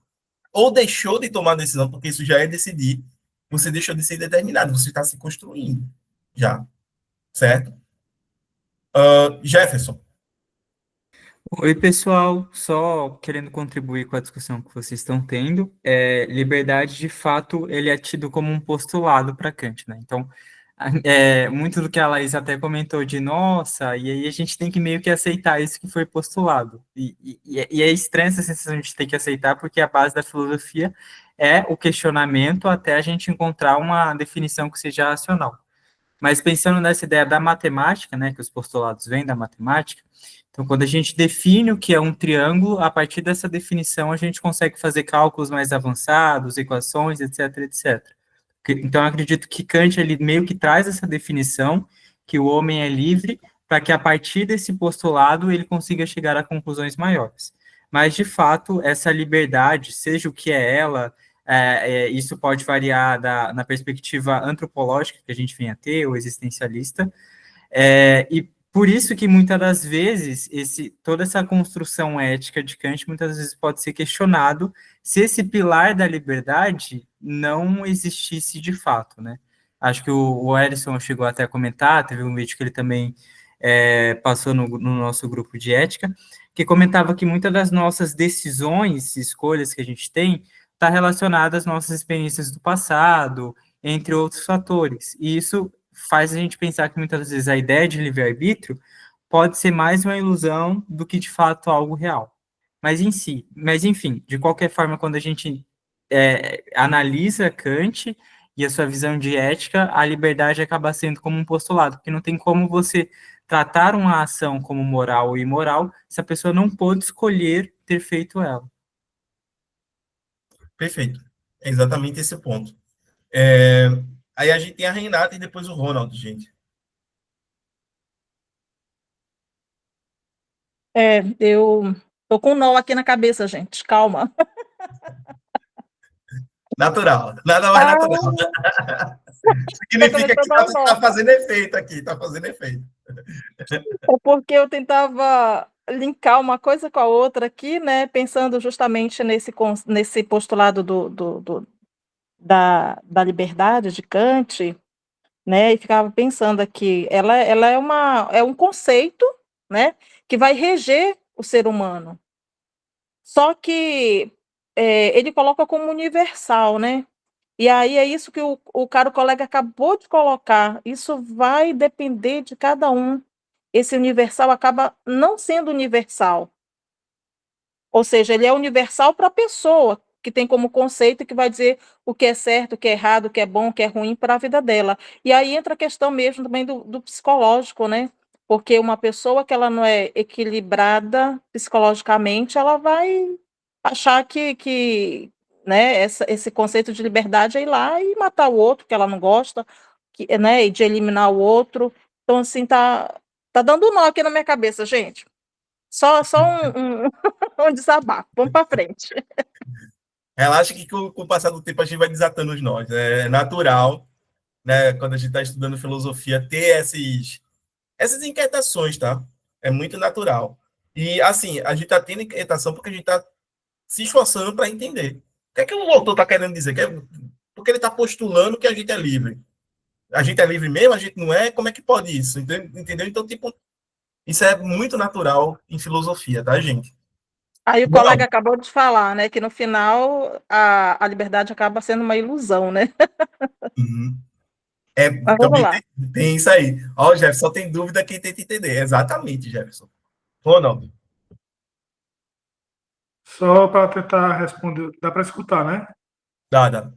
ou deixou de tomar a decisão, porque isso já é decidir, você deixou de ser determinado, você está se construindo já, certo? Jefferson. Oi, pessoal. Só querendo contribuir com a discussão que vocês estão tendo. Liberdade, de fato, ele é tido como um postulado para Kant, né? Então, muito do que a Laís até comentou de nossa, e aí a gente tem que meio que aceitar isso que foi postulado. E é estranha essa sensação de ter que aceitar, porque a base da filosofia é o questionamento até a gente encontrar uma definição que seja racional. Mas pensando nessa ideia da matemática, né, que os postulados vêm da matemática, então quando a gente define o que é um triângulo, a partir dessa definição a gente consegue fazer cálculos mais avançados, equações, etc, etc. Então eu acredito que Kant ele meio que traz essa definição que o homem é livre para que a partir desse postulado ele consiga chegar a conclusões maiores. Mas de fato essa liberdade, seja o que é ela, isso pode variar na perspectiva antropológica que a gente vem a ter, ou existencialista, e por isso que muitas das vezes toda essa construção ética de Kant muitas vezes pode ser questionado se esse pilar da liberdade não existisse de fato, né? Acho que o Ellison chegou até a comentar, teve um vídeo que ele também passou no nosso grupo de ética, que comentava que muitas das nossas decisões, escolhas que a gente tem, está relacionada às nossas experiências do passado, entre outros fatores. E isso faz a gente pensar que muitas vezes a ideia de livre-arbítrio pode ser mais uma ilusão do que de fato algo real. Mas enfim, de qualquer forma, quando a gente analisa Kant e a sua visão de ética, a liberdade acaba sendo como um postulado, porque não tem como você tratar uma ação como moral ou imoral se a pessoa não pôde escolher ter feito ela. Perfeito. É exatamente esse o ponto. Aí a gente tem a Renata e depois o Ronald, gente. Eu tô com um nó aqui na cabeça, gente. Calma. Natural. Nada mais natural. Significa que Tá começando a está fazendo efeito aqui. Está fazendo efeito. É porque eu tentava linkar uma coisa com a outra aqui, né? Pensando justamente nesse postulado da liberdade de Kant, né? E ficava pensando aqui, ela é um conceito, né? Que vai reger o ser humano. Só que ele coloca como universal, né? E aí é isso que o caro colega acabou de colocar. Isso vai depender de cada um. esse universal acaba não sendo universal. Ou seja, ele é universal para a pessoa, que tem como conceito que vai dizer o que é certo, o que é errado, o que é bom, o que é ruim para a vida dela. E aí entra a questão mesmo também do psicológico, né? Porque uma pessoa que ela não é equilibrada psicologicamente, ela vai achar né, esse conceito de liberdade é ir lá e matar o outro que ela não gosta, né, e de eliminar o outro. Então, assim, tá dando um nó aqui na minha cabeça, gente. Só um desabafo. Vamos para frente. Relaxa que com o passar do tempo a gente vai desatando os nós. É natural, né, quando a gente está estudando filosofia, ter essas inquietações, tá? É muito natural. E, assim, a gente está tendo inquietação porque a gente está se esforçando para entender. O que é que o autor está querendo dizer? Porque ele está postulando que a gente é livre. A gente é livre mesmo? A gente não é? Como é que pode isso? Entendeu? Então, tipo, isso é muito natural em filosofia, tá, gente? Aí o Bom, colega acabou de falar, né, que no final a liberdade acaba sendo uma ilusão, né? uhum. Mas vamos Também lá. tem isso aí. Ó, o Jefferson tem dúvida quem tenta entender. Exatamente, Jefferson. Ronaldo. Só para tentar responder, dá para escutar, né? Dá.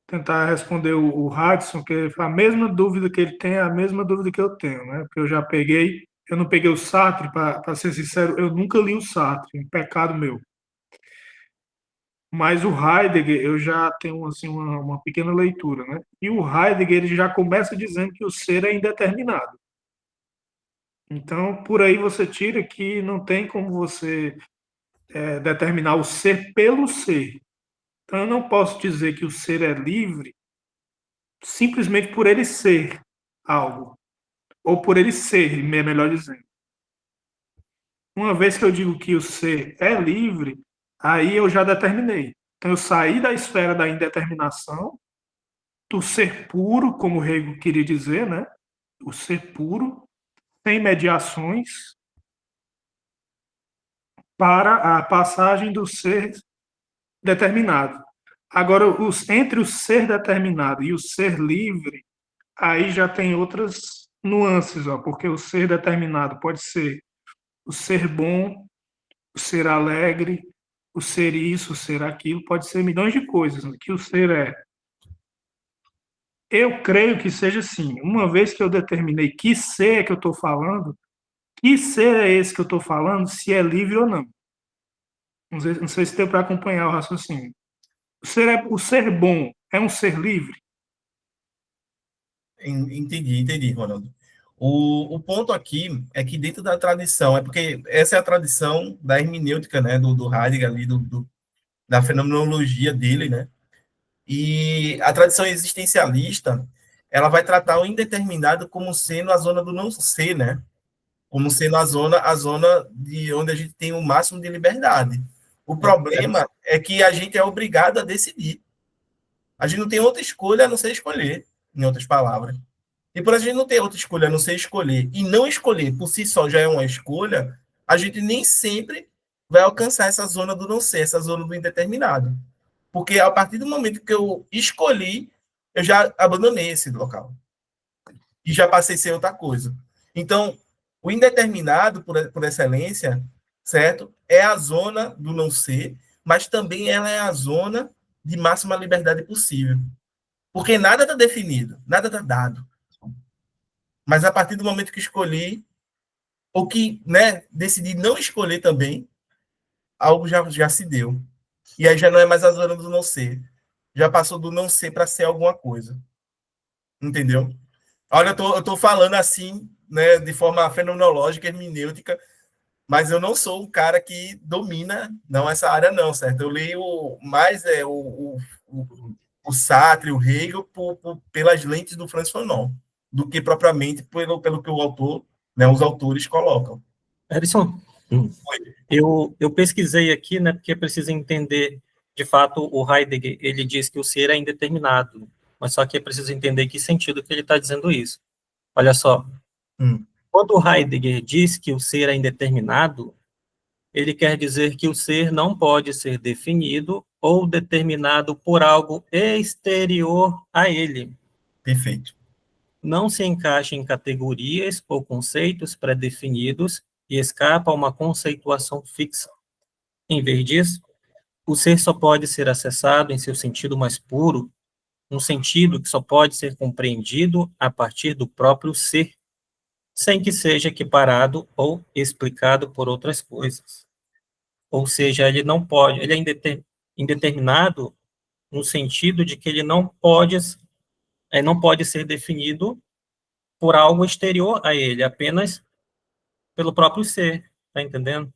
Tentar responder o Hudson, que a mesma dúvida que ele tem é a mesma dúvida que eu tenho, né? Porque eu não peguei o Sartre, para ser sincero, eu nunca li o Sartre, um pecado meu. Mas o Heidegger, eu já tenho assim, uma pequena leitura, né? E o Heidegger ele já começa dizendo que o ser é indeterminado. Então, por aí você tira que não tem como você determinar o ser pelo ser. Então, eu não posso dizer que o ser é livre simplesmente por ele ser algo, ou por ele ser, melhor dizendo. Uma vez que eu digo que o ser é livre, aí eu já determinei. Então, eu saí da esfera da indeterminação, do ser puro, como o Hegel queria dizer, né? O ser puro, sem mediações, para a passagem do ser determinado. Agora, entre o ser determinado e o ser livre, aí já tem outras nuances, ó, porque o ser determinado pode ser o ser bom, o ser alegre, o ser isso, o ser aquilo, pode ser milhões de coisas que o ser é. Eu creio que seja assim. Uma vez que eu determinei que ser é que eu estou falando, que ser é esse que eu estou falando, se é livre ou não. Não sei se deu para acompanhar o raciocínio. O ser bom é um ser livre? Entendi, Ronaldo. O ponto aqui é que dentro da tradição, é porque essa é a tradição da hermenêutica, né, do Heidegger ali, da fenomenologia dele, né? E a tradição existencialista, ela vai tratar o indeterminado como sendo a zona do não ser, né? Como sendo a zona de onde a gente tem o máximo de liberdade. O problema é que a gente é obrigado a decidir. A gente não tem outra escolha a não ser escolher, em outras palavras. E por a gente não ter outra escolha a não ser escolher, e não escolher por si só já é uma escolha, a gente nem sempre vai alcançar essa zona do não ser, essa zona do indeterminado. Porque a partir do momento que eu escolhi, eu já abandonei esse local. E já passei a ser outra coisa. Então, o indeterminado, por excelência, certo? É a zona do não ser, mas também ela é a zona de máxima liberdade possível. Porque nada está definido, nada está dado. Mas a partir do momento que escolhi, ou que, né, decidi não escolher também, algo já se deu. E aí já não é mais a zona do não ser. Já passou do não ser para ser alguma coisa. Entendeu? Olha, eu tô falando assim, né, de forma fenomenológica, hermenêutica, mas eu não sou um cara que domina não essa área não, certo? Eu leio mais o Sartre, o Hegel, pelas lentes do Francis Fanon, do que propriamente pelo que o autor, né, os autores colocam. Edson, eu pesquisei aqui, né, porque preciso entender, de fato, o Heidegger, ele diz que o ser é indeterminado, mas só que é preciso entender que sentido que ele está dizendo isso. Olha só, quando o Heidegger diz que o ser é indeterminado, ele quer dizer que o ser não pode ser definido ou determinado por algo exterior a ele. Perfeito. não se encaixa em categorias ou conceitos pré-definidos e escapa a uma conceituação fixa. Em vez disso, o ser só pode ser acessado em seu sentido mais puro, um sentido que só pode ser compreendido a partir do próprio ser, sem que seja equiparado ou explicado por outras coisas. Ou seja, ele não pode, ele é indeterminado no sentido de que ele não pode ser definido por algo exterior a ele, apenas pelo próprio ser, tá entendendo?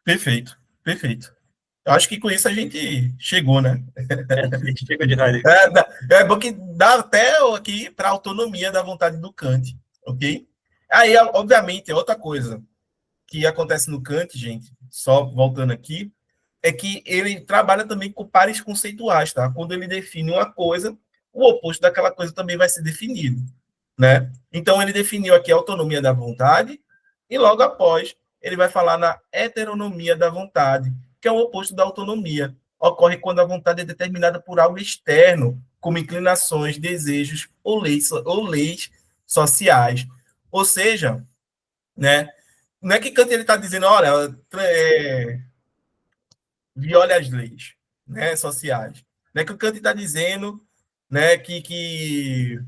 Perfeito, perfeito. Eu acho que com isso a gente chegou, né? A gente chega de raiz. É bom que dá até aqui para a autonomia da vontade do Kant, ok? Aí, obviamente, é outra coisa que acontece no Kant, gente, só voltando aqui, é que ele trabalha também com pares conceituais, tá? Quando ele define uma coisa, o oposto daquela coisa também vai ser definido, né? Então, ele definiu aqui a autonomia da vontade e logo após ele vai falar na heteronomia da vontade, que é o oposto da autonomia. Ocorre quando a vontade é determinada por algo externo, como inclinações, desejos ou leis sociais. Ou seja, né, não é que Kant está dizendo, olha, viole as leis, né, sociais. Não é que o Kant está dizendo, né, que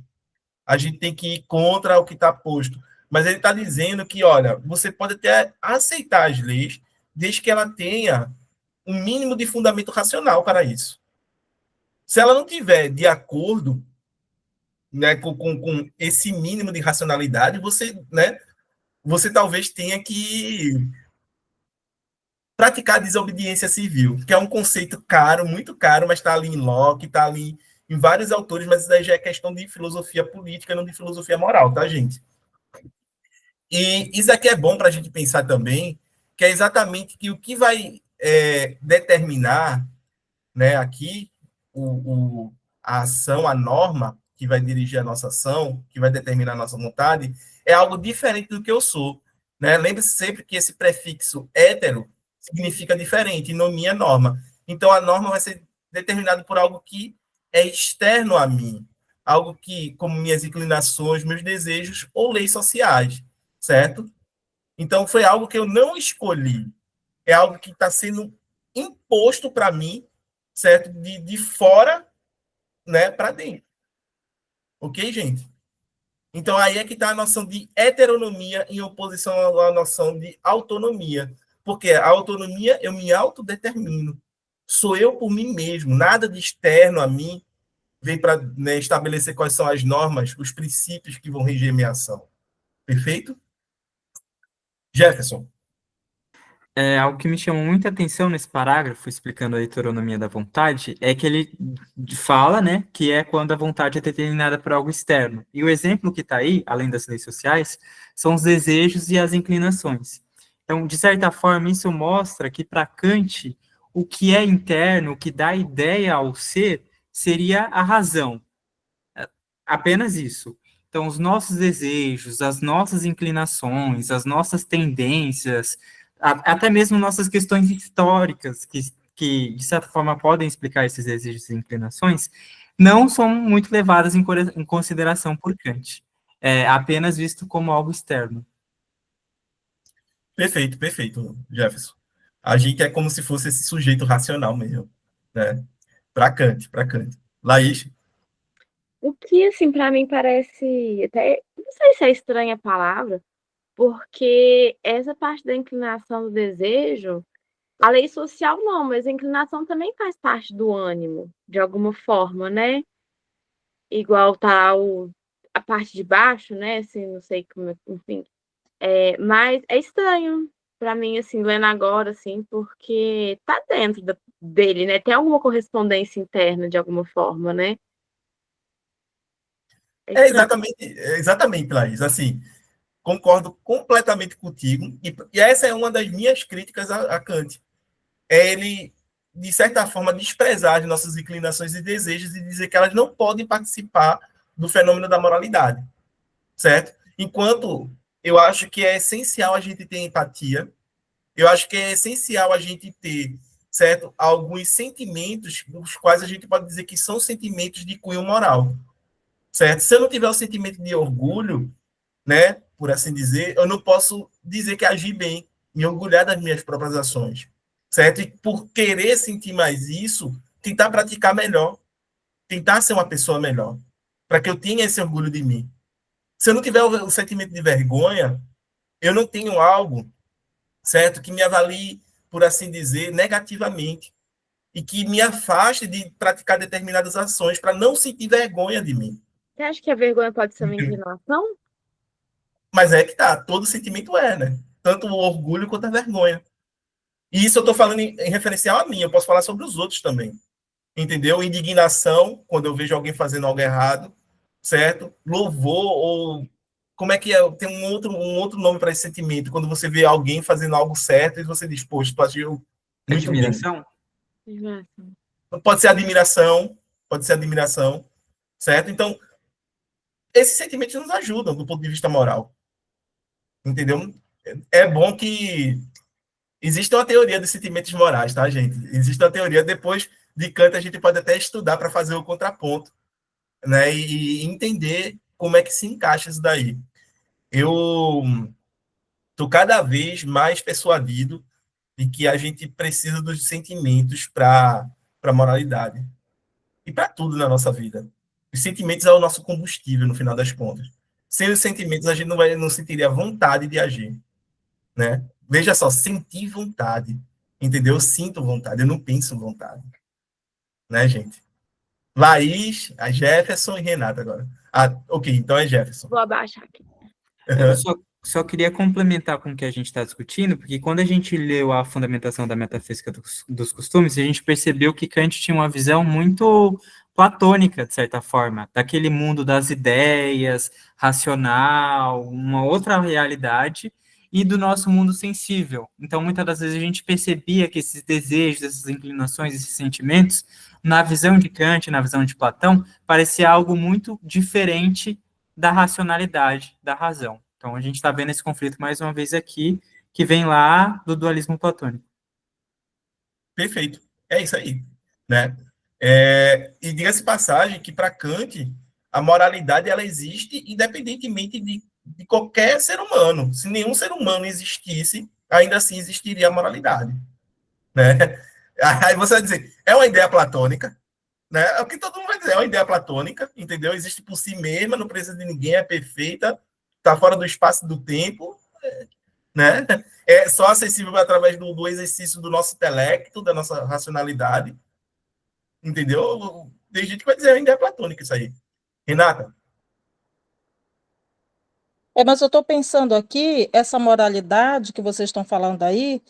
a gente tem que ir contra o que está posto. Mas ele está dizendo que, olha, você pode até aceitar as leis, desde que ela tenha um mínimo de fundamento racional para isso. Se ela não tiver de acordo, né, com esse mínimo de racionalidade, você talvez tenha que praticar a desobediência civil, que é um conceito caro, muito caro, mas está ali em Locke, está ali em vários autores, mas isso daí já é questão de filosofia política, não de filosofia moral, tá, gente? E isso aqui é bom para a gente pensar também, que é exatamente que o que vai determinar, né, aqui a ação, a norma que vai dirigir a nossa ação, que vai determinar a nossa vontade, é algo diferente do que eu sou. Né? Lembre-se sempre que esse prefixo hétero significa diferente, e nomia norma. Então, a norma vai ser determinada por algo que é externo a mim, algo que, como minhas inclinações, meus desejos ou leis sociais, certo? Então, foi algo que eu não escolhi, é algo que está sendo imposto para mim, certo? De fora, né, para dentro. Ok, gente? Então, aí é que está a noção de heteronomia em oposição à noção de autonomia. Porque a autonomia, eu me autodetermino. Sou eu por mim mesmo. Nada de externo a mim vem para, né, estabelecer quais são as normas, os princípios que vão reger minha ação. Perfeito? Jefferson. Algo que me chamou muita atenção nesse parágrafo, explicando a heteronomia da vontade, é que ele fala, né, que é quando a vontade é determinada por algo externo. E o exemplo que está aí, além das leis sociais, são os desejos e as inclinações. Então, de certa forma, isso mostra que, para Kant, o que é interno, o que dá ideia ao ser, seria a razão. Apenas isso. Então, os nossos desejos, as nossas inclinações, as nossas tendências, até mesmo nossas questões históricas, que, de certa forma, podem explicar esses desejos e inclinações, não são muito levadas em consideração por Kant. É apenas visto como algo externo. Perfeito, perfeito, Jefferson. A gente é como se fosse esse sujeito racional mesmo, né? Para Kant, para Kant. Laís? O que, assim, para mim parece até, não sei se é estranha a palavra, porque essa parte da inclinação do desejo, a lei social não, mas a inclinação também faz parte do ânimo, de alguma forma, né? Igual tá a parte de baixo, né? Assim, não sei como, enfim. Mas é estranho para mim, assim, lendo agora, assim, porque tá dentro dele, né? Tem alguma correspondência interna de alguma forma, né? É estranho. Exatamente, Laís. Assim, concordo completamente contigo. E essa é uma das minhas críticas a Kant. É ele, de certa forma, desprezar as nossas inclinações e desejos e dizer que elas não podem participar do fenômeno da moralidade, certo? Enquanto eu acho que é essencial a gente ter empatia, eu acho que é essencial a gente ter, certo, alguns sentimentos, os quais a gente pode dizer que são sentimentos de cunho moral, certo? Se eu não tiver o sentimento de orgulho, né, por assim dizer, eu não posso dizer que agi bem, me orgulhar das minhas próprias ações, certo? E por querer sentir mais isso, tentar praticar melhor, tentar ser uma pessoa melhor, para que eu tenha esse orgulho de mim. Se eu não tiver o sentimento de vergonha, eu não tenho algo, certo, que me avalie, por assim dizer, negativamente e que me afaste de praticar determinadas ações para não sentir vergonha de mim. Você acha que a vergonha pode ser uma inclinação? Mas é que tá, todo sentimento né? Tanto o orgulho quanto a vergonha. E isso eu estou falando em referencial a mim, eu posso falar sobre os outros também. Entendeu? Indignação, quando eu vejo alguém fazendo algo errado, certo? Louvor, ou como é que é? Tem um outro nome para esse sentimento, quando você vê alguém fazendo algo certo e você diz, poxa, tu agiu muito bem. Admiração? Pode ser admiração, certo? Então, esses sentimentos nos ajudam do ponto de vista moral. Entendeu? É bom que existe uma teoria dos sentimentos morais, tá, gente? Existe uma teoria, depois de Kant a gente pode até estudar para fazer o contraponto, né? E entender como é que se encaixa isso daí. Eu estou cada vez mais persuadido de que a gente precisa dos sentimentos para a moralidade e para tudo na nossa vida. Os sentimentos é o nosso combustível, no final das contas. Sem os sentimentos, a gente não sentiria vontade de agir, né? Veja só, sentir vontade, entendeu? Eu sinto vontade, eu não penso vontade, né, gente? Laís, a Jefferson e Renata agora. Ah, ok, então é Jefferson. Vou abaixar aqui. Eu só queria complementar com o que a gente está discutindo, porque quando a gente leu a fundamentação da metafísica dos costumes, a gente percebeu que Kant tinha uma visão muito platônica, de certa forma, daquele mundo das ideias, racional, uma outra realidade, e do nosso mundo sensível. Então, muitas das vezes a gente percebia que esses desejos, essas inclinações, esses sentimentos, na visão de Kant, na visão de Platão, parecia algo muito diferente da racionalidade, da razão. Então, a gente está vendo esse conflito mais uma vez aqui, que vem lá do dualismo platônico. Perfeito. É isso aí, né? E diga-se passagem que para Kant a moralidade ela existe independentemente de qualquer ser humano. Se nenhum ser humano existisse, ainda assim existiria a moralidade, né? Aí você vai dizer, é uma ideia platônica, né? É o que todo mundo vai dizer, é uma ideia platônica, entendeu? Existe por si mesma, não precisa de ninguém, é perfeita, está fora do espaço e do tempo, né? É só acessível através do exercício do nosso intelecto, da nossa racionalidade, entendeu? Tem gente que vai dizer, é uma ideia platônica isso aí. Renata? Mas eu estou pensando aqui, essa moralidade que vocês estão falando aí,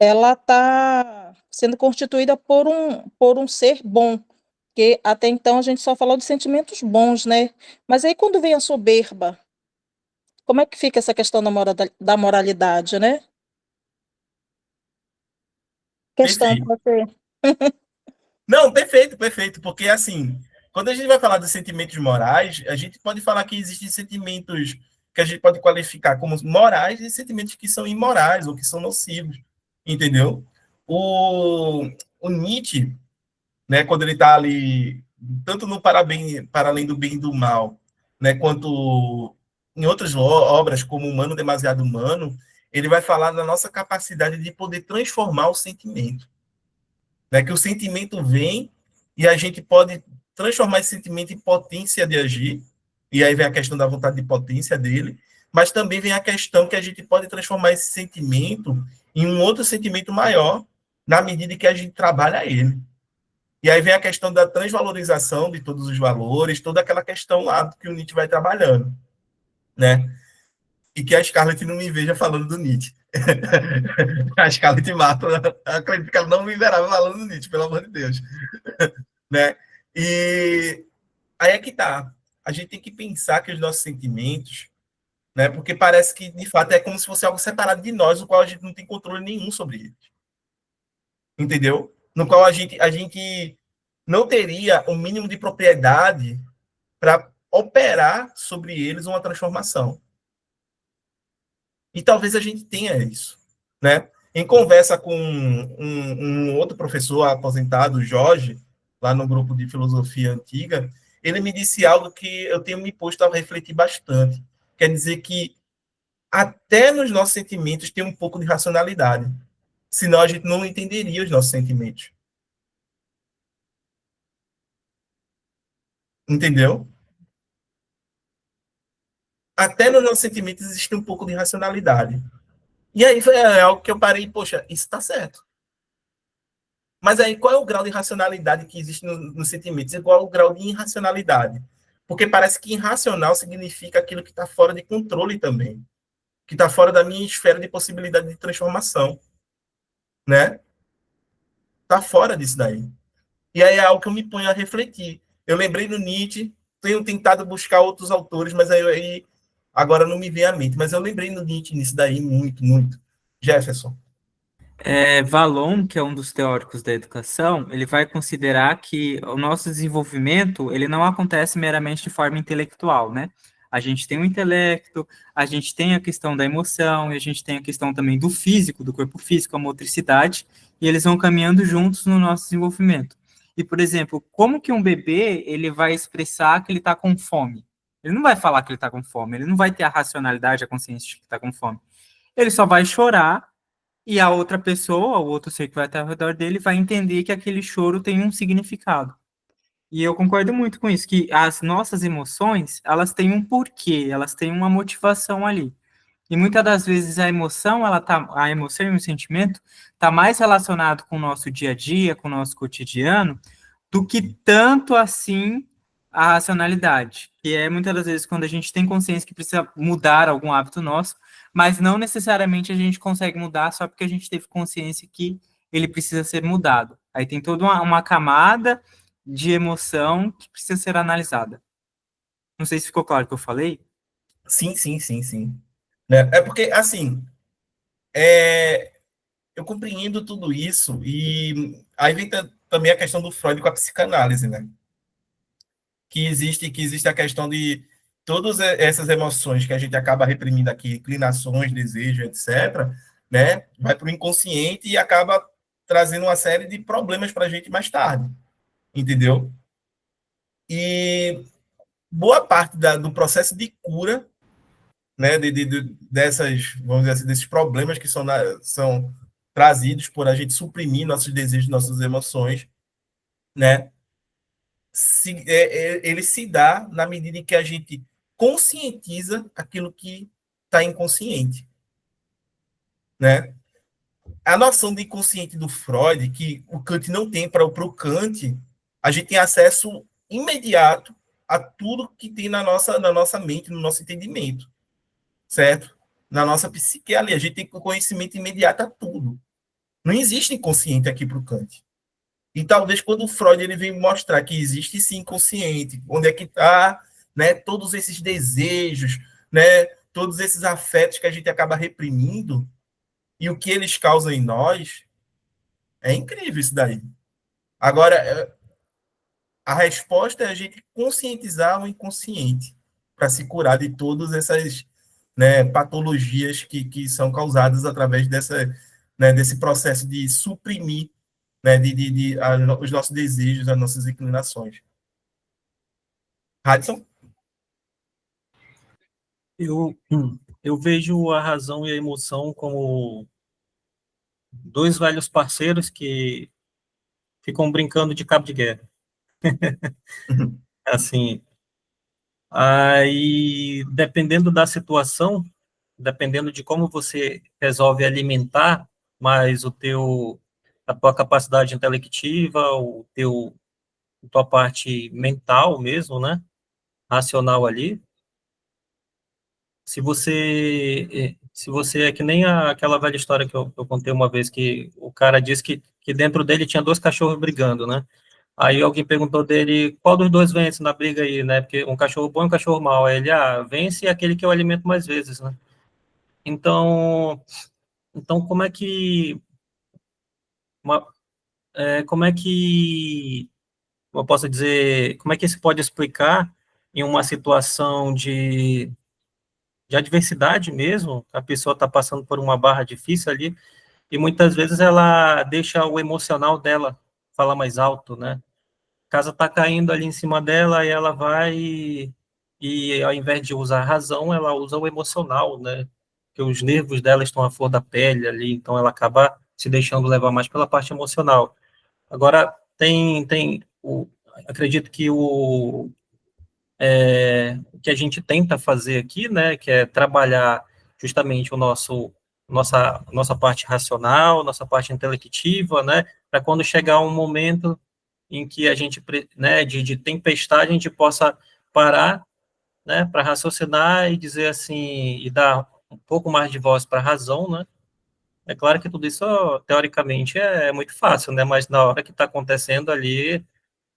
ela está sendo constituída por um ser bom, que até então a gente só falou de sentimentos bons, né? Mas aí quando vem a soberba, como é que fica essa questão da moralidade, né? Questão Perfeito. para você. Não, perfeito, perfeito, porque assim, quando a gente vai falar dos sentimentos morais, a gente pode falar que existem sentimentos que a gente pode qualificar como morais e sentimentos que são imorais ou que são nocivos, entendeu? O Nietzsche, né, quando ele está ali, tanto no Para Além do Bem e do Mal, né, quanto em outras obras, como Humano Demasiado Humano, ele vai falar da nossa capacidade de poder transformar o sentimento, né, que o sentimento vem e a gente pode transformar esse sentimento em potência de agir, e aí vem a questão da vontade de potência dele, mas também vem a questão que a gente pode transformar esse sentimento em um outro sentimento maior, na medida que a gente trabalha ele. E aí vem a questão da transvalorização de todos os valores, toda aquela questão lá que o Nietzsche vai trabalhando, né? E que a Scarlett não me veja falando do Nietzsche. A Scarlett mata, acredito que ela não me verá falando do Nietzsche, pelo amor de Deus. Né? E aí é que tá. A gente tem que pensar que os nossos sentimentos, né? Porque parece que, de fato, é como se fosse algo separado de nós, o qual a gente não tem controle nenhum sobre eles. Entendeu? No qual a gente não teria o mínimo de propriedade para operar sobre eles uma transformação. E talvez a gente tenha isso, né? Em conversa com um outro professor aposentado, Jorge, lá no grupo de filosofia antiga, ele me disse algo que eu tenho me posto a refletir bastante. Quer dizer que até nos nossos sentimentos tem um pouco de racionalidade. Senão a gente não entenderia os nossos sentimentos. Entendeu? Até nos nossos sentimentos existe um pouco de racionalidade. E aí foi algo que eu parei, poxa, isso está certo. Mas aí qual é o grau de racionalidade que existe nos sentimentos? E qual é o grau de irracionalidade? Porque parece que irracional significa aquilo que está fora de controle também. Que está fora da minha esfera de possibilidade de transformação. Né? Está fora disso daí. E aí é algo que eu me ponho a refletir. Eu lembrei do Nietzsche, tenho tentado buscar outros autores, mas aí agora não me vem à mente. Mas eu lembrei do Nietzsche nisso daí muito, muito. Jefferson. Vallon, que é um dos teóricos da educação, ele vai considerar que o nosso desenvolvimento, ele não acontece meramente de forma intelectual, né? A gente tem o intelecto, a gente tem a questão da emoção, e a gente tem a questão também do físico, do corpo físico, a motricidade, e eles vão caminhando juntos no nosso desenvolvimento. E, por exemplo, como que um bebê, ele vai expressar que ele está com fome? Ele não vai falar que ele está com fome, ele não vai ter a racionalidade, a consciência de que está com fome. Ele só vai chorar, e a outra pessoa, o outro ser que vai estar ao redor dele, vai entender que aquele choro tem um significado. E eu concordo muito com isso, que as nossas emoções, elas têm um porquê, elas têm uma motivação ali. E muitas das vezes a emoção e o sentimento está mais relacionado com o nosso dia a dia, com o nosso cotidiano, do que tanto assim a racionalidade. Que é muitas das vezes quando a gente tem consciência que precisa mudar algum hábito nosso, mas não necessariamente a gente consegue mudar só porque a gente teve consciência que ele precisa ser mudado. Aí tem toda uma camada de emoção que precisa ser analisada. Não sei se ficou claro o que eu falei. Sim, sim, sim, sim. Né? É porque, assim, eu compreendo tudo isso e aí vem também a questão do Freud com a psicanálise, né? Que existe a questão de todas essas emoções que a gente acaba reprimindo aqui, inclinações, desejos, etc., né? Vai para o inconsciente e acaba trazendo uma série de problemas para a gente mais tarde, entendeu? E boa parte do processo de cura, né, dessas, vamos dizer assim, desses problemas que são trazidos por a gente suprimir nossos desejos, nossas emoções, né, ele se dá na medida em que a gente conscientiza aquilo que está inconsciente, né? A noção de inconsciente do Freud, que o Kant não tem para o Kant, a gente tem acesso imediato a tudo que tem na nossa mente, no nosso entendimento, certo? Na nossa psique ali, a gente tem conhecimento imediato a tudo. Não existe inconsciente aqui para o Kant. E talvez quando o Freud ele vem mostrar que existe sim inconsciente, onde é que está, né, todos esses desejos, né, todos esses afetos que a gente acaba reprimindo e o que eles causam em nós, é incrível isso daí. Agora, a resposta é a gente conscientizar o inconsciente para se curar de todas essas, né, patologias que são causadas através desse processo de suprimir, né, os nossos desejos, as nossas inclinações. Hudson? Eu vejo a razão e a emoção como dois velhos parceiros que ficam brincando de cabo de guerra. Assim, aí, dependendo da situação, dependendo de como você resolve alimentar mais a tua capacidade intelectiva, a tua parte mental mesmo, né? Racional ali. Se você é que nem aquela velha história que eu contei uma vez, que o cara disse que dentro dele tinha dois cachorros brigando, né? Aí alguém perguntou dele, qual dos dois vence na briga aí, né? Porque um cachorro bom e um cachorro mau. Aí ele, vence aquele que eu alimento mais vezes, né? Então como é que como é que eu posso dizer, como é que se pode explicar em uma situação de adversidade mesmo, a pessoa está passando por uma barra difícil ali, e muitas vezes ela deixa o emocional dela falar mais alto, né? casa está caindo ali em cima dela e ela vai e ao invés de usar a razão, ela usa o emocional, né? Porque os nervos dela estão à flor da pele ali, então ela acaba se deixando levar mais pela parte emocional. Agora, acredito que o que a gente tenta fazer aqui, né, que é trabalhar justamente nossa parte racional, nossa parte intelectiva, né, para quando chegar um momento em que a gente, né, de tempestade, a gente possa parar, né, para raciocinar e dizer assim, e dar um pouco mais de voz para a razão, né. É claro que tudo isso, teoricamente, é muito fácil, né, mas na hora que está acontecendo ali,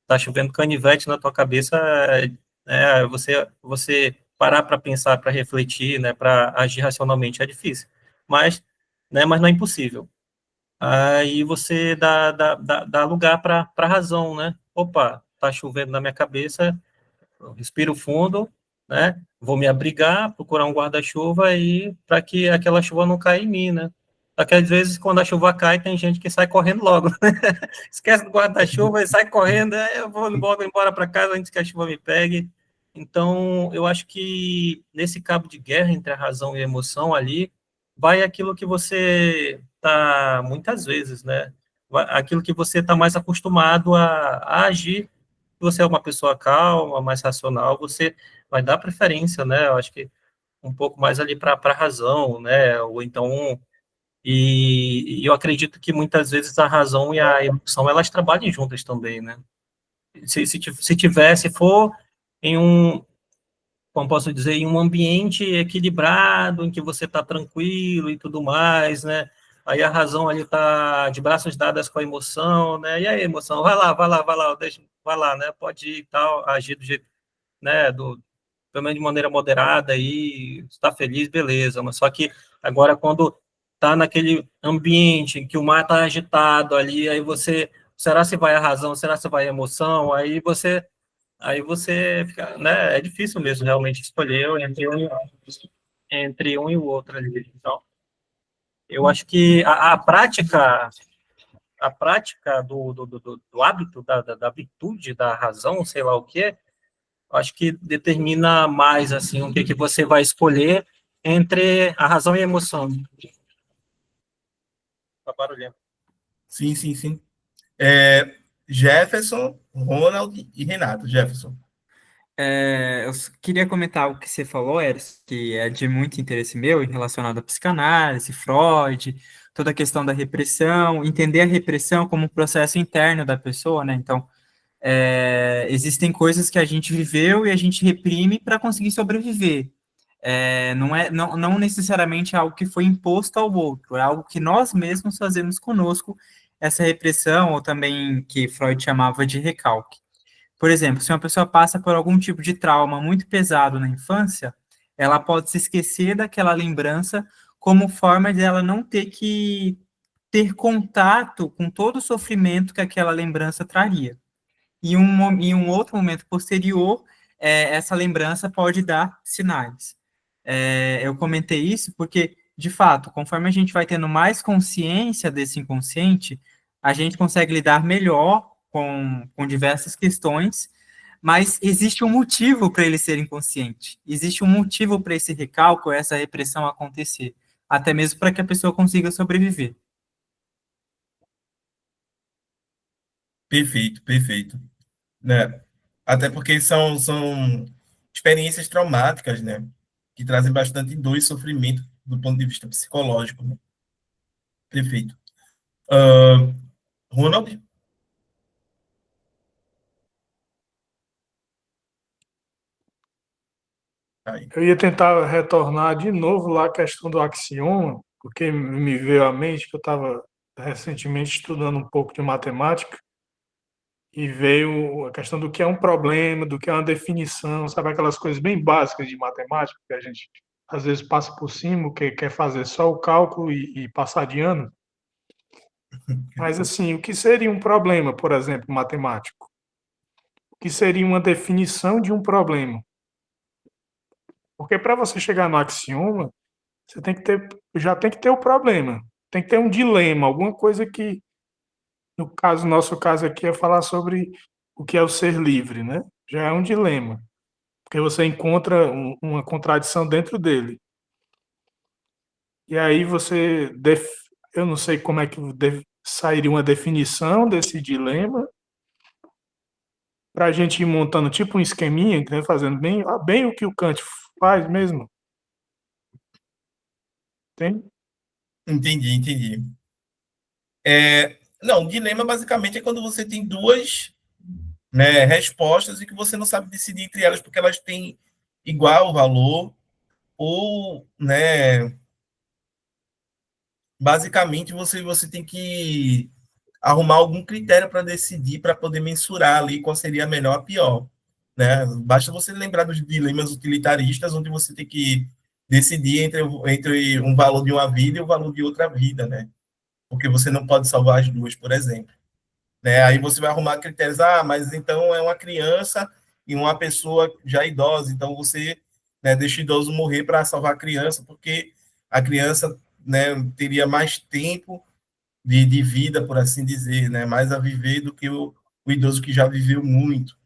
tá chovendo canivete na tua cabeça, você parar para pensar, para refletir, né, para agir racionalmente é difícil, mas, né, mas não é impossível. Aí você dá lugar para a razão, né? Opa, tá chovendo na minha cabeça, eu respiro fundo, né? Vou me abrigar, procurar um guarda-chuva aí para que aquela chuva não caia em mim, né? Só que às vezes quando a chuva cai, tem gente que sai correndo logo, né? Esquece do guarda-chuva e sai correndo, eu vou logo embora para casa antes que a chuva me pegue. Então, eu acho que nesse cabo de guerra entre a razão e a emoção ali, vai aquilo que você está, muitas vezes, né? Aquilo que você está mais acostumado a agir. Se você é uma pessoa calma, mais racional, você vai dar preferência, né? Eu acho que um pouco mais ali para a razão, né? Ou então, e eu acredito que muitas vezes a razão e a emoção elas trabalhem juntas também, né? Se for em como posso dizer, em um ambiente equilibrado, em que você está tranquilo e tudo mais, né? Aí a razão ali está de braços dados com a emoção, né? E aí, emoção, vai lá, deixa, vai lá, né? Pode ir e tal, agir do jeito, né? Pelo menos de maneira moderada aí, está feliz, beleza. Mas só que agora quando está naquele ambiente em que o mar está agitado ali, aí você, será se vai a razão, será se vai a emoção? Aí você fica, né? É difícil mesmo realmente escolher entre um e o outro ali. Então, eu acho que a prática do hábito, da virtude, da razão, sei lá o quê, acho que determina mais assim o que que você vai escolher entre a razão e a emoção. Tá barulhento. Sim, sim, sim. Jefferson, Ronald e Renato. Jefferson. Eu queria comentar algo que você falou, Eros, que é de muito interesse meu, relacionado à psicanálise, Freud, toda a questão da repressão, entender a repressão como um processo interno da pessoa, né? Então, existem coisas que a gente viveu e a gente reprime para conseguir sobreviver. Não necessariamente algo que foi imposto ao outro, é algo que nós mesmos fazemos conosco, essa repressão, ou também que Freud chamava de recalque. Por exemplo, se uma pessoa passa por algum tipo de trauma muito pesado na infância, ela pode se esquecer daquela lembrança como forma de ela não ter que ter contato com todo o sofrimento que aquela lembrança traria. E em um outro momento posterior, essa lembrança pode dar sinais. Eu comentei isso porque, de fato, conforme a gente vai tendo mais consciência desse inconsciente, a gente consegue lidar melhor com diversas questões, mas existe um motivo para ele ser inconsciente, existe um motivo para esse recálculo, essa repressão acontecer, até mesmo para que a pessoa consiga sobreviver. Perfeito, perfeito. Né? Até porque são experiências traumáticas, né? Que trazem bastante dor e sofrimento do ponto de vista psicológico. Né? Perfeito. Ronald? Aí. Eu ia tentar retornar de novo lá a questão do axioma, porque me veio à mente que eu estava recentemente estudando um pouco de matemática e veio a questão do que é um problema, do que é uma definição, sabe aquelas coisas bem básicas de matemática que a gente às vezes passa por cima, que quer fazer só o cálculo e passar de ano. Mas assim, o que seria um problema, por exemplo, matemático? O que seria uma definição de um problema? Porque para você chegar no axioma, você já tem que ter o problema, tem que ter um dilema, alguma coisa que, no nosso caso aqui, é falar sobre o que é o ser livre, né? Já é um dilema, porque você encontra uma contradição dentro dele. E aí eu não sei como é que sairia uma definição desse dilema para a gente ir montando tipo um esqueminha, né? Fazendo bem o que o Kant faz mesmo. Tem? Entendi. Não, dilema basicamente é quando você tem duas, né, respostas e que você não sabe decidir entre elas porque elas têm igual valor ou, né, basicamente você tem que arrumar algum critério para decidir, para poder mensurar ali qual seria a melhor ou a pior, né? Basta você lembrar dos dilemas utilitaristas, onde você tem que decidir entre um valor de uma vida e o valor de outra vida, né? Porque você não pode salvar as duas, por exemplo. Né? Aí você vai arrumar critérios, mas então é uma criança e uma pessoa já idosa, então você, né, deixa o idoso morrer para salvar a criança, porque a criança, né, teria mais tempo de vida, por assim dizer, né, mais a viver do que o idoso que já viveu muito.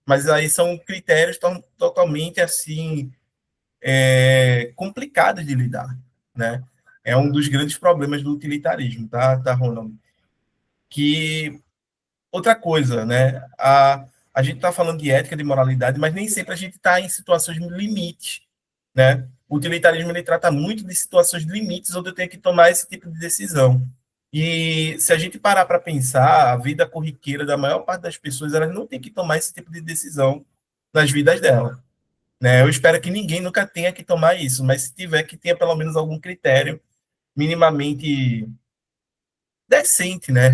Mas aí são critérios totalmente assim complicados de lidar, né? É um dos grandes problemas do utilitarismo, tá, Ronald? Que outra coisa, né? A gente está falando de ética, de moralidade, mas nem sempre a gente está em situações de limite, né? O utilitarismo ele trata muito de situações de limites onde eu tenho que tomar esse tipo de decisão. E se a gente parar para pensar, a vida corriqueira da maior parte das pessoas, elas não tem que tomar esse tipo de decisão nas vidas dela, né? Eu espero que ninguém nunca tenha que tomar isso, mas se tiver, que tenha pelo menos algum critério minimamente decente, né?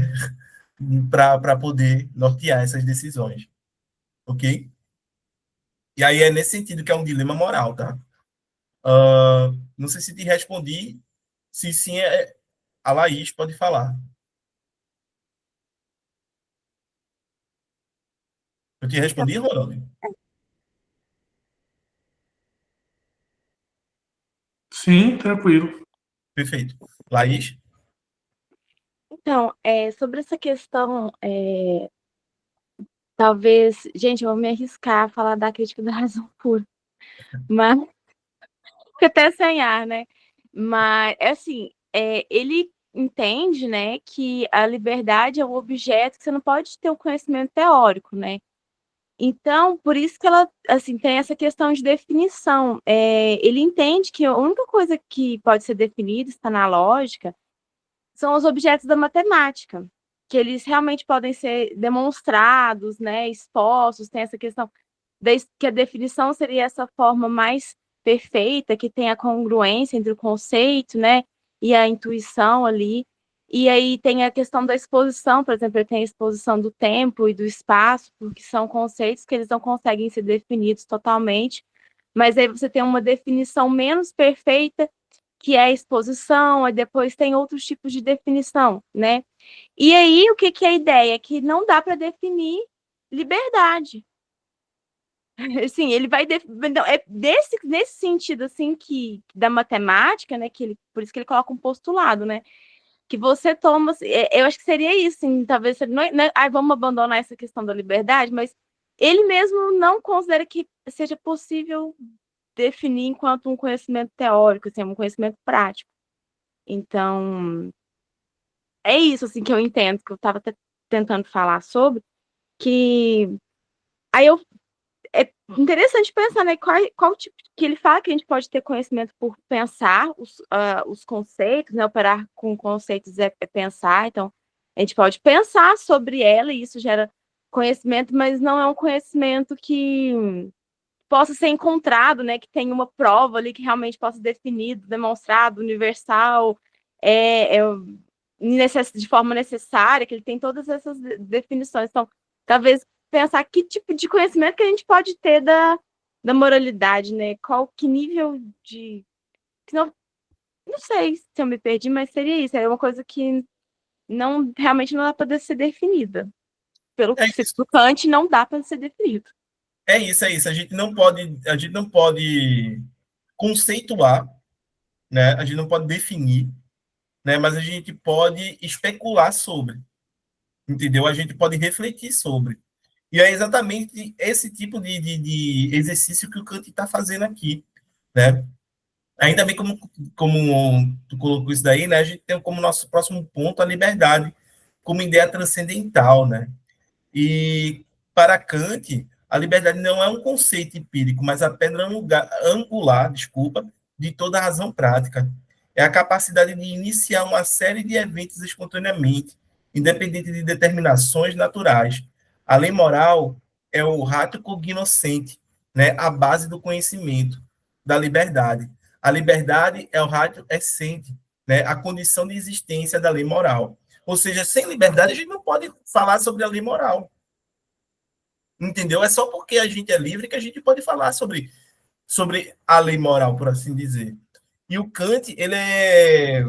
Para poder nortear essas decisões, ok? E aí é nesse sentido que é um dilema moral, tá? Não sei se te respondi, se sim, a Laís pode falar. Eu te respondi, Ronaldo? Sim, tranquilo. Perfeito. Laís? Então, sobre essa questão, talvez, gente, eu vou me arriscar a falar da crítica da razão pura, mas fica até sem ar, né? Mas, assim, ele entende, né, que a liberdade é um objeto que você não pode ter um conhecimento teórico, né? Então, por isso que ela, assim, tem essa questão de definição. Ele entende que a única coisa que pode ser definida, está na lógica, são os objetos da matemática, que eles realmente podem ser demonstrados, né, expostos, tem essa questão que a definição seria essa forma mais perfeita, que tem a congruência entre o conceito, né, e a intuição ali. E aí tem a questão da exposição, por exemplo, ele tem a exposição do tempo e do espaço, porque são conceitos que eles não conseguem ser definidos totalmente, mas aí você tem uma definição menos perfeita, que é a exposição, e depois tem outros tipos de definição, né? E aí, o que é a ideia? Que não dá para definir liberdade. Assim, ele vai então, nesse sentido assim que da matemática, né, que ele, por isso que ele coloca um postulado, né, que você toma, eu acho que seria isso, assim, talvez vamos abandonar essa questão da liberdade, mas ele mesmo não considera que seja possível definir enquanto um conhecimento teórico, assim, um conhecimento prático. Então, é isso assim que eu entendo, que eu estava tentando falar sobre, que aí é interessante pensar, né, qual tipo que ele fala que a gente pode ter conhecimento por pensar os conceitos, né, operar com conceitos é pensar, então a gente pode pensar sobre ela e isso gera conhecimento, mas não é um conhecimento que possa ser encontrado, né, que tenha uma prova ali que realmente possa ser definido, demonstrado, universal, de forma necessária, que ele tem todas essas definições. Então, talvez pensar que tipo de conhecimento que a gente pode ter da moralidade, né? Que nível de... Não sei se eu me perdi, mas seria isso. É uma coisa que realmente não dá para ser definida. Pelo É que isso. do Kant, não dá para ser definido. É isso. A gente não pode conceituar, né? A gente não pode definir, né? Mas a gente pode especular sobre, entendeu? A gente pode refletir sobre. E é exatamente esse tipo de exercício que o Kant está fazendo aqui, né? Ainda bem como tu colocou isso daí, né? A gente tem como nosso próximo ponto a liberdade como ideia transcendental, né? E para Kant, a liberdade não é um conceito empírico, mas a pedra angular, desculpa, de toda a razão prática. É a capacidade de iniciar uma série de eventos espontaneamente, independente de determinações naturais. A lei moral é o ratio cognoscente, né, a base do conhecimento, da liberdade. A liberdade é o ratio essente, né, a condição de existência da lei moral. Ou seja, sem liberdade a gente não pode falar sobre a lei moral. Entendeu? É só porque a gente é livre que a gente pode falar sobre a lei moral, por assim dizer. E o Kant, ele é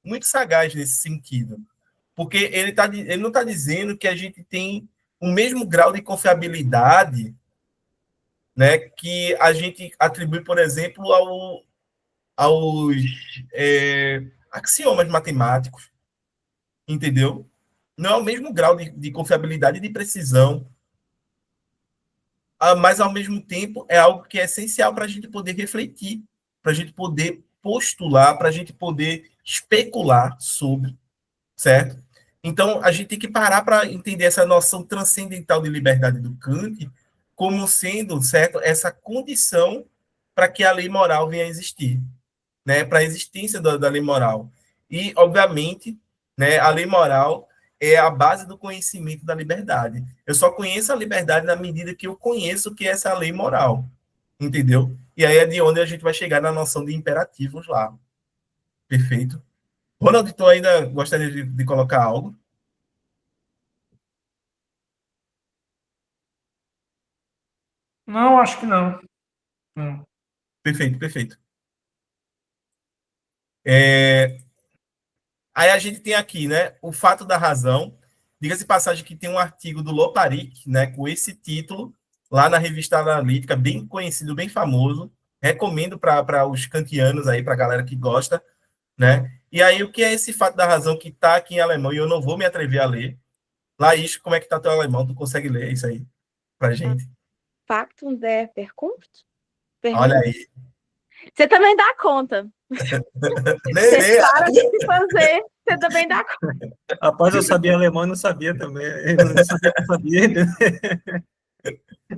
muito sagaz nesse sentido, porque ele não está dizendo que a gente tem o mesmo grau de confiabilidade, né, que a gente atribui, por exemplo, aos axiomas matemáticos, entendeu? Não é o mesmo grau de confiabilidade e de precisão, mas ao mesmo tempo é algo que é essencial para a gente poder refletir, para a gente poder postular, para a gente poder especular sobre, certo? Então, a gente tem que parar para entender essa noção transcendental de liberdade do Kant como sendo, certo, essa condição para que a lei moral venha a existir, né, para a existência da lei moral. E, obviamente, né, a lei moral é a base do conhecimento da liberdade. Eu só conheço a liberdade na medida que eu conheço o que é essa lei moral, entendeu? E aí é de onde a gente vai chegar na noção de imperativos lá. Perfeito? Ronald, tu ainda gostaria de colocar algo? Não, acho que não. Não. Perfeito, perfeito. Aí a gente tem aqui, né, o fato da razão. Diga-se de passagem que tem um artigo do Loparic, né, com esse título, lá na revista Analítica, bem conhecido, bem famoso. Recomendo para os kantianos aí, para a galera que gosta, né? E aí, o que é esse fato da razão que está aqui em alemão e eu não vou me atrever a ler? Laís, como é que está teu alemão? Tu consegue ler isso aí pra gente? Factum der Verkunft? Olha aí. Você também dá conta. Você para de se fazer, você também dá conta. Rapaz, eu sabia alemão e não sabia também. Eu não sabia que eu sabia.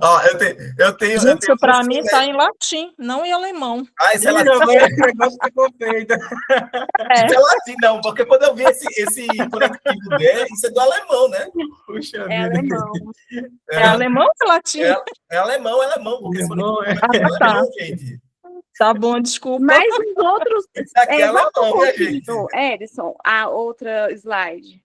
Ó, eu tenho Gente, para mim né? está em latim, não em alemão. Ah, isso é Ih, latim. o negócio ficou feio. Isso é latim, não, porque quando eu vi esse conectivo dele, isso é do alemão, né? Puxa É vida. alemão. É alemão ou latim? É alemão, porque esse Alemão, conectivo é tá. alemão, gente. Tá bom, desculpa. Mas os outros. Isso aqui é Volta um alemão, minha gente. pouquinho, Edson, a outra slide.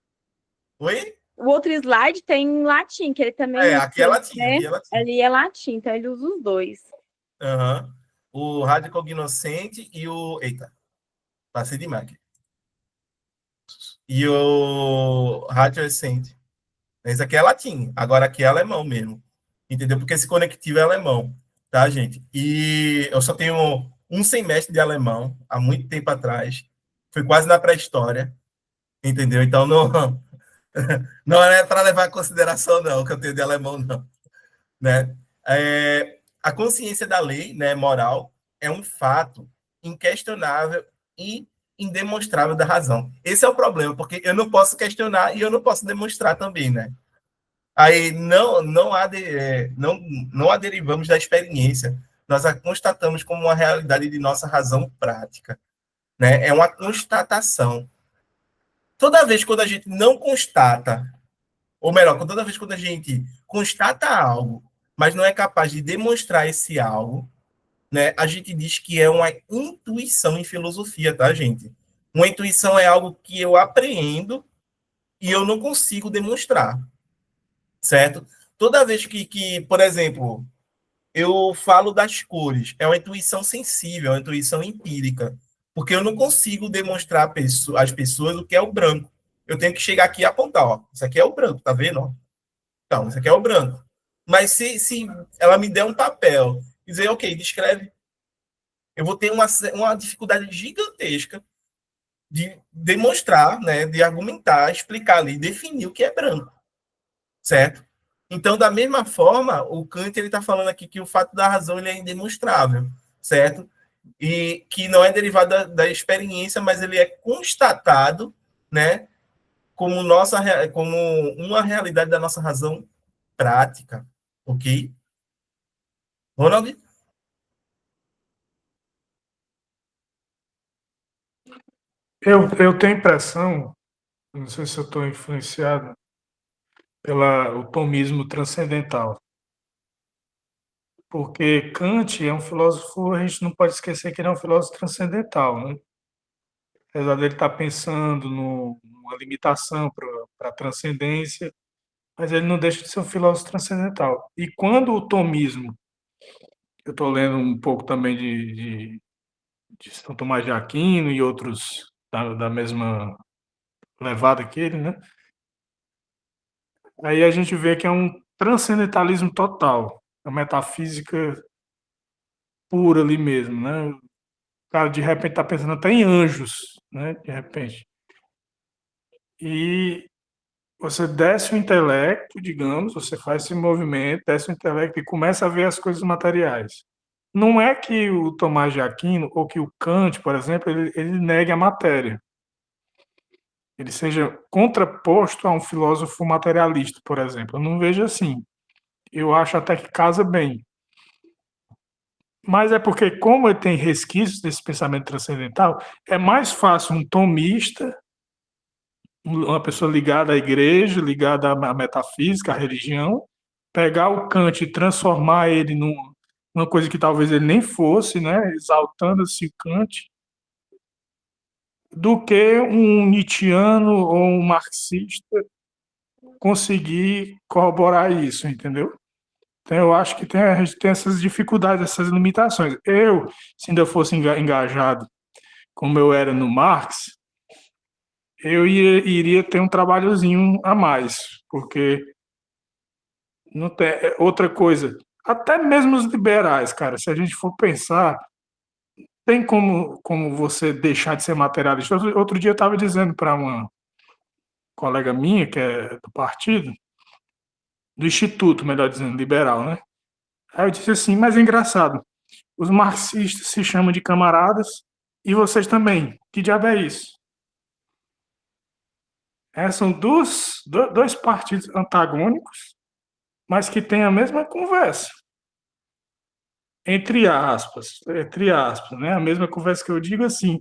Oi? O outro slide tem em latim, que ele também. Aqui é latim, né? aqui é latim. Ali é latim, então ele usa os dois. Uhum. O rádio cognoscente e o... Eita, passei demais aqui. E o rádio essente. Esse aqui é latim, agora aqui é alemão mesmo. Entendeu? Porque esse conectivo é alemão, tá, gente? E eu só tenho um semestre de alemão, há muito tempo atrás. Foi quase na pré-história, entendeu? Então, não é para levar em consideração, não, o que eu tenho de alemão, não. Né? A consciência da lei, né, moral, é um fato inquestionável e indemonstrável da razão. Esse é o problema, porque eu não posso questionar e eu não posso demonstrar também, né? Aí não aderivamos da experiência, nós a constatamos como uma realidade de nossa razão prática, né? É uma constatação. Toda vez quando a gente não constata, ou melhor, toda vez quando a gente constata algo, mas não é capaz de demonstrar esse algo, né? A gente diz que é uma intuição em filosofia, tá, gente? Uma intuição é algo que eu apreendo e eu não consigo demonstrar, certo? Toda vez por exemplo, eu falo das cores, é uma intuição sensível, é uma intuição empírica, porque eu não consigo demonstrar às pessoas o que é o branco. Eu tenho que chegar aqui e apontar, ó, isso aqui é o branco, tá vendo? Então, isso aqui é o branco. Mas se ela me der um papel e dizer, ok, descreve, eu vou ter uma dificuldade gigantesca de demonstrar, né, de argumentar, explicar ali, definir o que é branco, certo? Então, da mesma forma, o Kant ele está falando aqui que o fato da razão ele é indemonstrável, certo? E que não é derivado da experiência, mas ele é constatado, né, como uma realidade da nossa razão prática, ok? Ronald? Eu tenho a impressão, não sei se eu estou influenciado pelo tomismo transcendental, porque Kant é um filósofo, a gente não pode esquecer que ele é um filósofo transcendental, né? Apesar dele estar pensando numa limitação para a transcendência, mas ele não deixa de ser um filósofo transcendental. E quando o tomismo, eu estou lendo um pouco também de São Tomás de Aquino e outros da mesma levada que ele, né? Aí a gente vê que é um transcendentalismo total, a metafísica pura ali mesmo, né? O cara de repente está pensando até em anjos, né? De repente. E você desce o intelecto, digamos, você faz esse movimento, desce o intelecto e começa a ver as coisas materiais. Não é que o Tomás de Aquino ou que o Kant, por exemplo, ele negue a matéria. Ele seja contraposto a um filósofo materialista, por exemplo. Eu não vejo assim. Eu acho até que casa bem. Mas é porque, como ele tem resquícios desse pensamento transcendental, é mais fácil um tomista, uma pessoa ligada à igreja, ligada à metafísica, à religião, pegar o Kant e transformar ele numa coisa que talvez ele nem fosse, né, exaltando-se o Kant, do que um Nietzscheano ou um marxista conseguir corroborar isso, entendeu? Então, eu acho que a gente tem essas dificuldades, essas limitações. Se ainda fosse engajado como eu era no Marx, eu iria ter um trabalhozinho a mais, porque não tem outra coisa. Até mesmo os liberais, cara, se a gente for pensar, tem como você deixar de ser materialista. Outro dia eu estava dizendo para uma colega minha, que é do partido, do Instituto, melhor dizendo, liberal, né? Aí eu disse assim, mas é engraçado, os marxistas se chamam de camaradas e vocês também. Que diabo é isso? São dois partidos antagônicos, mas que têm a mesma conversa. Entre aspas, né? A mesma conversa que eu digo assim,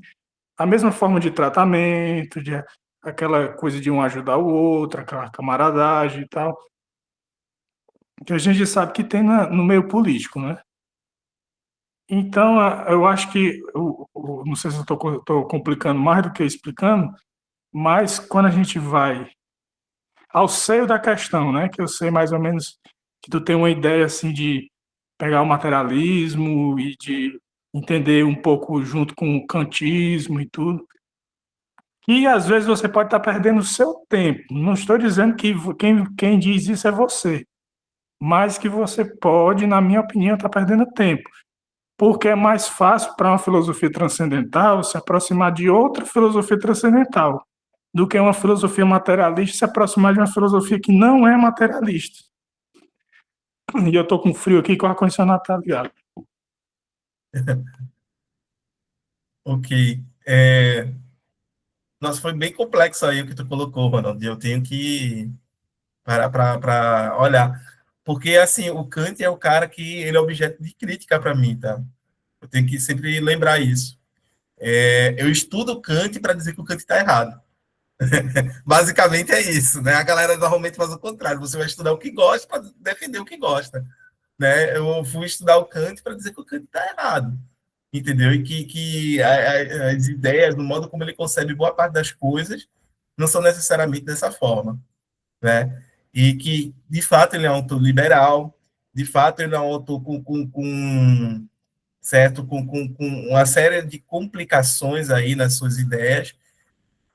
a mesma forma de tratamento, aquela coisa de um ajudar o outro, aquela camaradagem e tal, que a gente sabe que tem no meio político, né? Então, eu acho que, não sei se eu estou complicando mais do que explicando, mas quando a gente vai ao seio da questão, né, que eu sei mais ou menos que tu tem uma ideia assim de pegar o materialismo e de entender um pouco junto com o kantismo e tudo, e às vezes você pode estar perdendo o seu tempo. Não estou dizendo que quem diz isso é você, mas que você pode, na minha opinião, estar perdendo tempo, porque é mais fácil para uma filosofia transcendental se aproximar de outra filosofia transcendental do que uma filosofia materialista se aproximar de uma filosofia que não é materialista. E eu estou com frio aqui que o ar-condicionado está ligado. Ok. Nossa, foi bem complexo aí o que tu colocou, Ronald. Eu tenho que parar para olhar. Porque, assim, o Kant é o cara que ele é objeto de crítica para mim, tá? Eu tenho que sempre lembrar isso. Eu estudo Kant para dizer que o Kant está errado. Basicamente é isso, né? A galera normalmente faz o contrário. Você vai estudar o que gosta para defender o que gosta, né? Eu fui estudar o Kant para dizer que o Kant está errado, entendeu? E que as ideias, no modo como ele concebe boa parte das coisas, não são necessariamente dessa forma, né? E que, de fato, ele é um autor liberal, de fato, ele é um autor certo, com uma série de complicações aí nas suas ideias,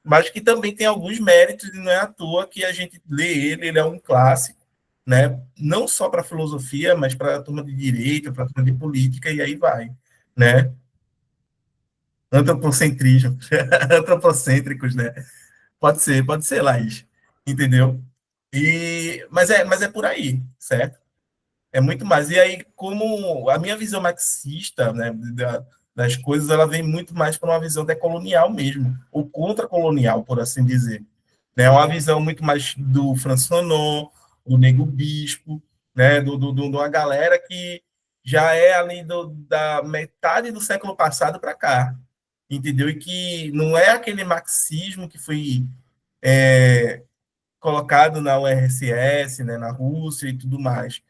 mas que também tem alguns méritos, e não é à toa que a gente lê ele é um clássico, né? Não só para a filosofia, mas para a turma de direito, para a turma de política, e aí vai, né? Antropocentrismo, antropocêntricos, né? Pode ser, Laís, entendeu? Mas é por aí, certo? É muito mais. E aí, como a minha visão marxista, né, das coisas, ela vem muito mais para uma visão decolonial mesmo, ou contra-colonial, por assim dizer. É uma visão muito mais do Francis Fanon, do Nego Bispo, né, de uma galera que já é ali da metade do século passado para cá, entendeu? E que não é aquele marxismo que foi colocado na URSS, né, na Rússia e tudo mais,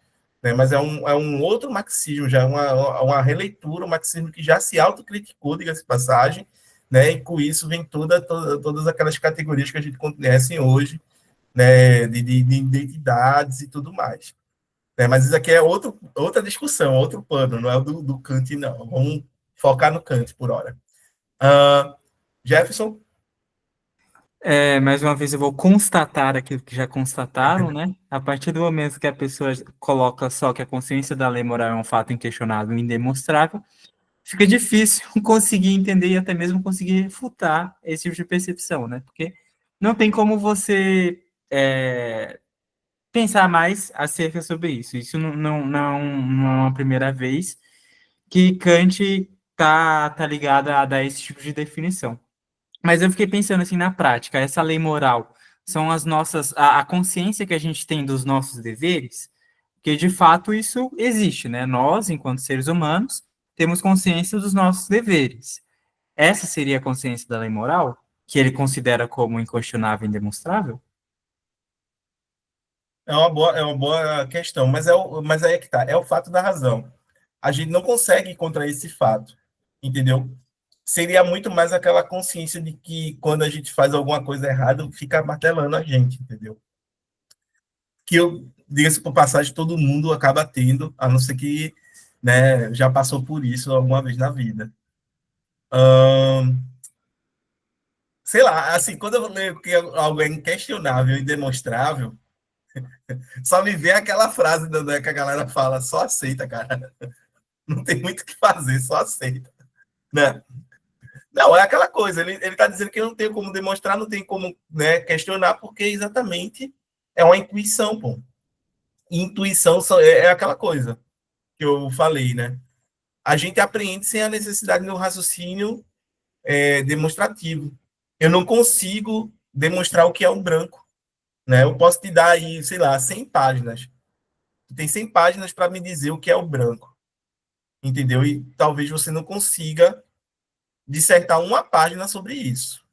né, mas é um outro marxismo, já é uma releitura, um marxismo que já se autocriticou, diga-se de passagem, né, e com isso vem todas aquelas categorias que a gente conhece hoje, né, de identidades e tudo mais. Né, mas isso aqui é outra discussão, outro pano, não é o do Kant, não. Vamos focar no Kant por hora. Jefferson? Mais uma vez eu vou constatar aquilo que já constataram, né? A partir do momento que a pessoa coloca só que a consciência da lei moral é um fato inquestionável e indemonstrável, fica difícil conseguir entender e até mesmo conseguir refutar esse tipo de percepção, né? Porque não tem como você pensar mais acerca sobre isso. Isso não é uma primeira vez que Kant tá ligado a dar esse tipo de definição. Mas eu fiquei pensando assim na prática, essa lei moral são as nossas, a consciência que a gente tem dos nossos deveres, porque de fato isso existe, né? Nós, enquanto seres humanos, temos consciência dos nossos deveres. Essa seria a consciência da lei moral, que ele considera como inquestionável e indemonstrável? É uma boa questão, mas aí é que tá, é o fato da razão. A gente não consegue encontrar esse fato, entendeu? Seria muito mais aquela consciência de que quando a gente faz alguma coisa errada, fica martelando a gente, entendeu? Que eu, diga-se por passagem, todo mundo acaba tendo, a não ser que, né, já passou por isso alguma vez na vida. Sei lá, assim, quando eu leio que algo é inquestionável e demonstrável, só me vem aquela frase que a galera fala, só aceita, cara. Não tem muito o que fazer, só aceita. Né? Não, é aquela coisa, ele está dizendo que não tem como demonstrar, não tem como, né, questionar, porque exatamente é uma intuição, pô. Intuição é aquela coisa que eu falei, né? A gente aprende sem a necessidade do raciocínio demonstrativo. Eu não consigo demonstrar o que é um branco, né? Eu posso te dar aí, sei lá, 100 páginas. Tem 100 páginas para me dizer o que é o branco, entendeu? E talvez você não consiga dissertar uma página sobre isso,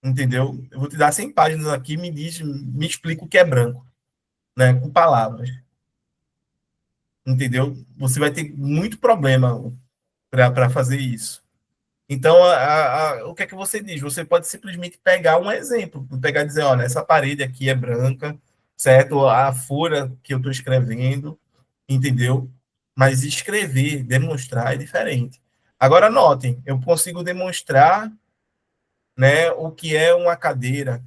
entendeu? Eu vou te dar 100 páginas aqui, me explica o que é branco, né? Com palavras, entendeu? Você vai ter muito problema para fazer isso. Então, o que é que você diz? Você pode simplesmente pegar um exemplo, pegar e dizer, olha, essa parede aqui é branca, certo? A folha que eu estou escrevendo, entendeu? Mas escrever, demonstrar é diferente. Agora, notem, eu consigo demonstrar, né, o que é uma cadeira,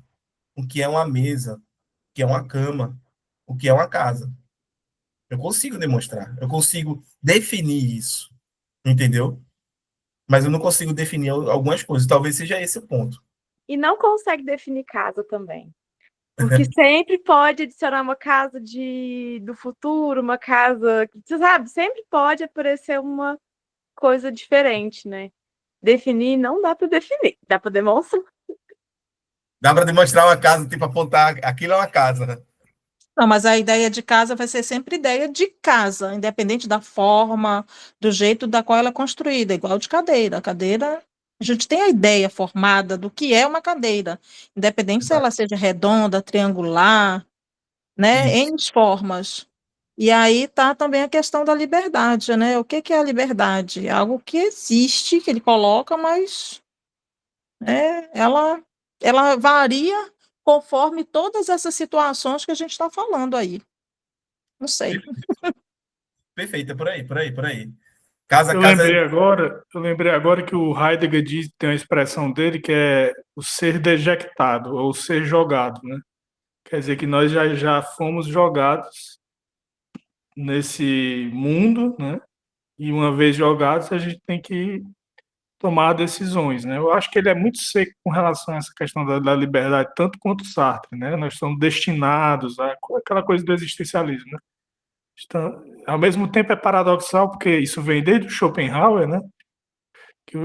o que é uma mesa, o que é uma cama, o que é uma casa. Eu consigo demonstrar, eu consigo definir isso, entendeu? Mas eu não consigo definir algumas coisas. Talvez seja esse o ponto. E não consegue definir casa também. Porque sempre pode adicionar uma casa do futuro, uma casa, você sabe, sempre pode aparecer uma coisa diferente, né? Definir não dá para definir, dá para demonstrar. Dá para demonstrar uma casa, tipo, apontar, aquilo é uma casa, né? Não, mas a ideia de casa vai ser sempre ideia de casa, independente da forma, do jeito da qual ela é construída, igual de cadeira. A cadeira, a gente tem a ideia formada do que é uma cadeira, independente se ela seja redonda, triangular, né, Isso. N formas. E aí está também a questão da liberdade, né? O que é a liberdade? Algo que existe, que ele coloca, mas ela varia conforme todas essas situações que a gente está falando aí. Não sei. Perfeito, é por aí, por aí, por aí. Casa. Eu lembrei agora que o Heidegger tem uma expressão dele que é o ser dejectado, ou ser jogado, né? Quer dizer que nós já fomos jogados nesse mundo, né? E uma vez jogados, a gente tem que tomar decisões, né? Eu acho que ele é muito seco com relação a essa questão da liberdade, tanto quanto o Sartre, né? Nós somos destinados a aquela coisa do existencialismo, né? Então, ao mesmo tempo é paradoxal, porque isso vem desde o Schopenhauer, né? Que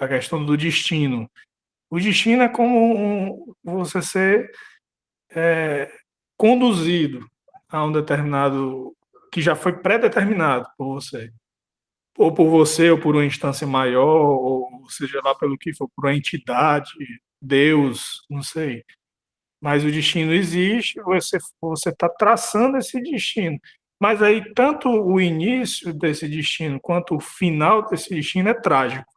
a questão do destino. O destino é como você ser conduzido a um determinado, que já foi pré-determinado por você. Ou por você, ou por uma instância maior, ou seja lá pelo que for, por uma entidade, Deus, não sei. Mas o destino existe, você está traçando esse destino. Mas aí, tanto o início desse destino quanto o final desse destino é trágico.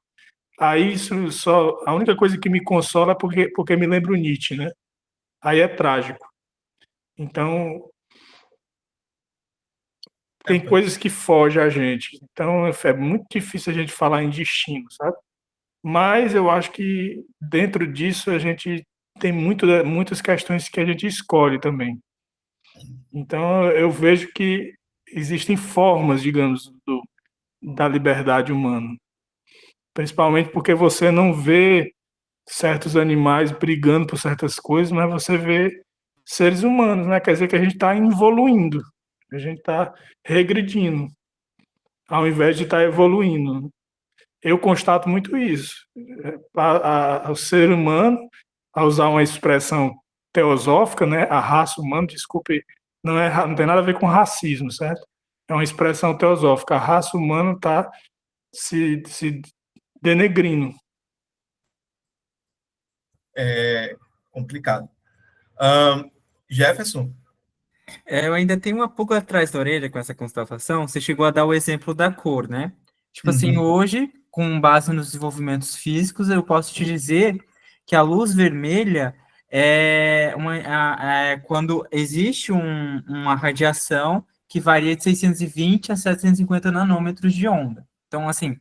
Aí, isso só, a única coisa que me consola é porque me lembra o Nietzsche, né? Aí é trágico. Então, tem coisas que fogem a gente. Então, é muito difícil a gente falar em destino, sabe? Mas eu acho que dentro disso a gente tem muitas questões que a gente escolhe também. Então, eu vejo que existem formas, digamos, da liberdade humana. Principalmente porque você não vê certos animais brigando por certas coisas, mas você vê seres humanos, né? Quer dizer que a gente está evoluindo, a gente está regredindo, ao invés de estar evoluindo. Eu constato muito isso. O ser humano, a usar uma expressão teosófica, né? A raça humana, desculpe, não tem nada a ver com racismo, certo? É uma expressão teosófica. A raça humana está se denegrindo. É complicado. Jefferson? Eu ainda tenho uma pulga atrás da orelha com essa constatação. Você chegou a dar o exemplo da cor, né? Tipo assim, Uhum. hoje, com base nos desenvolvimentos físicos, eu posso te dizer que a luz vermelha é quando existe uma radiação que varia de 620 a 750 nanômetros de onda. Então, assim,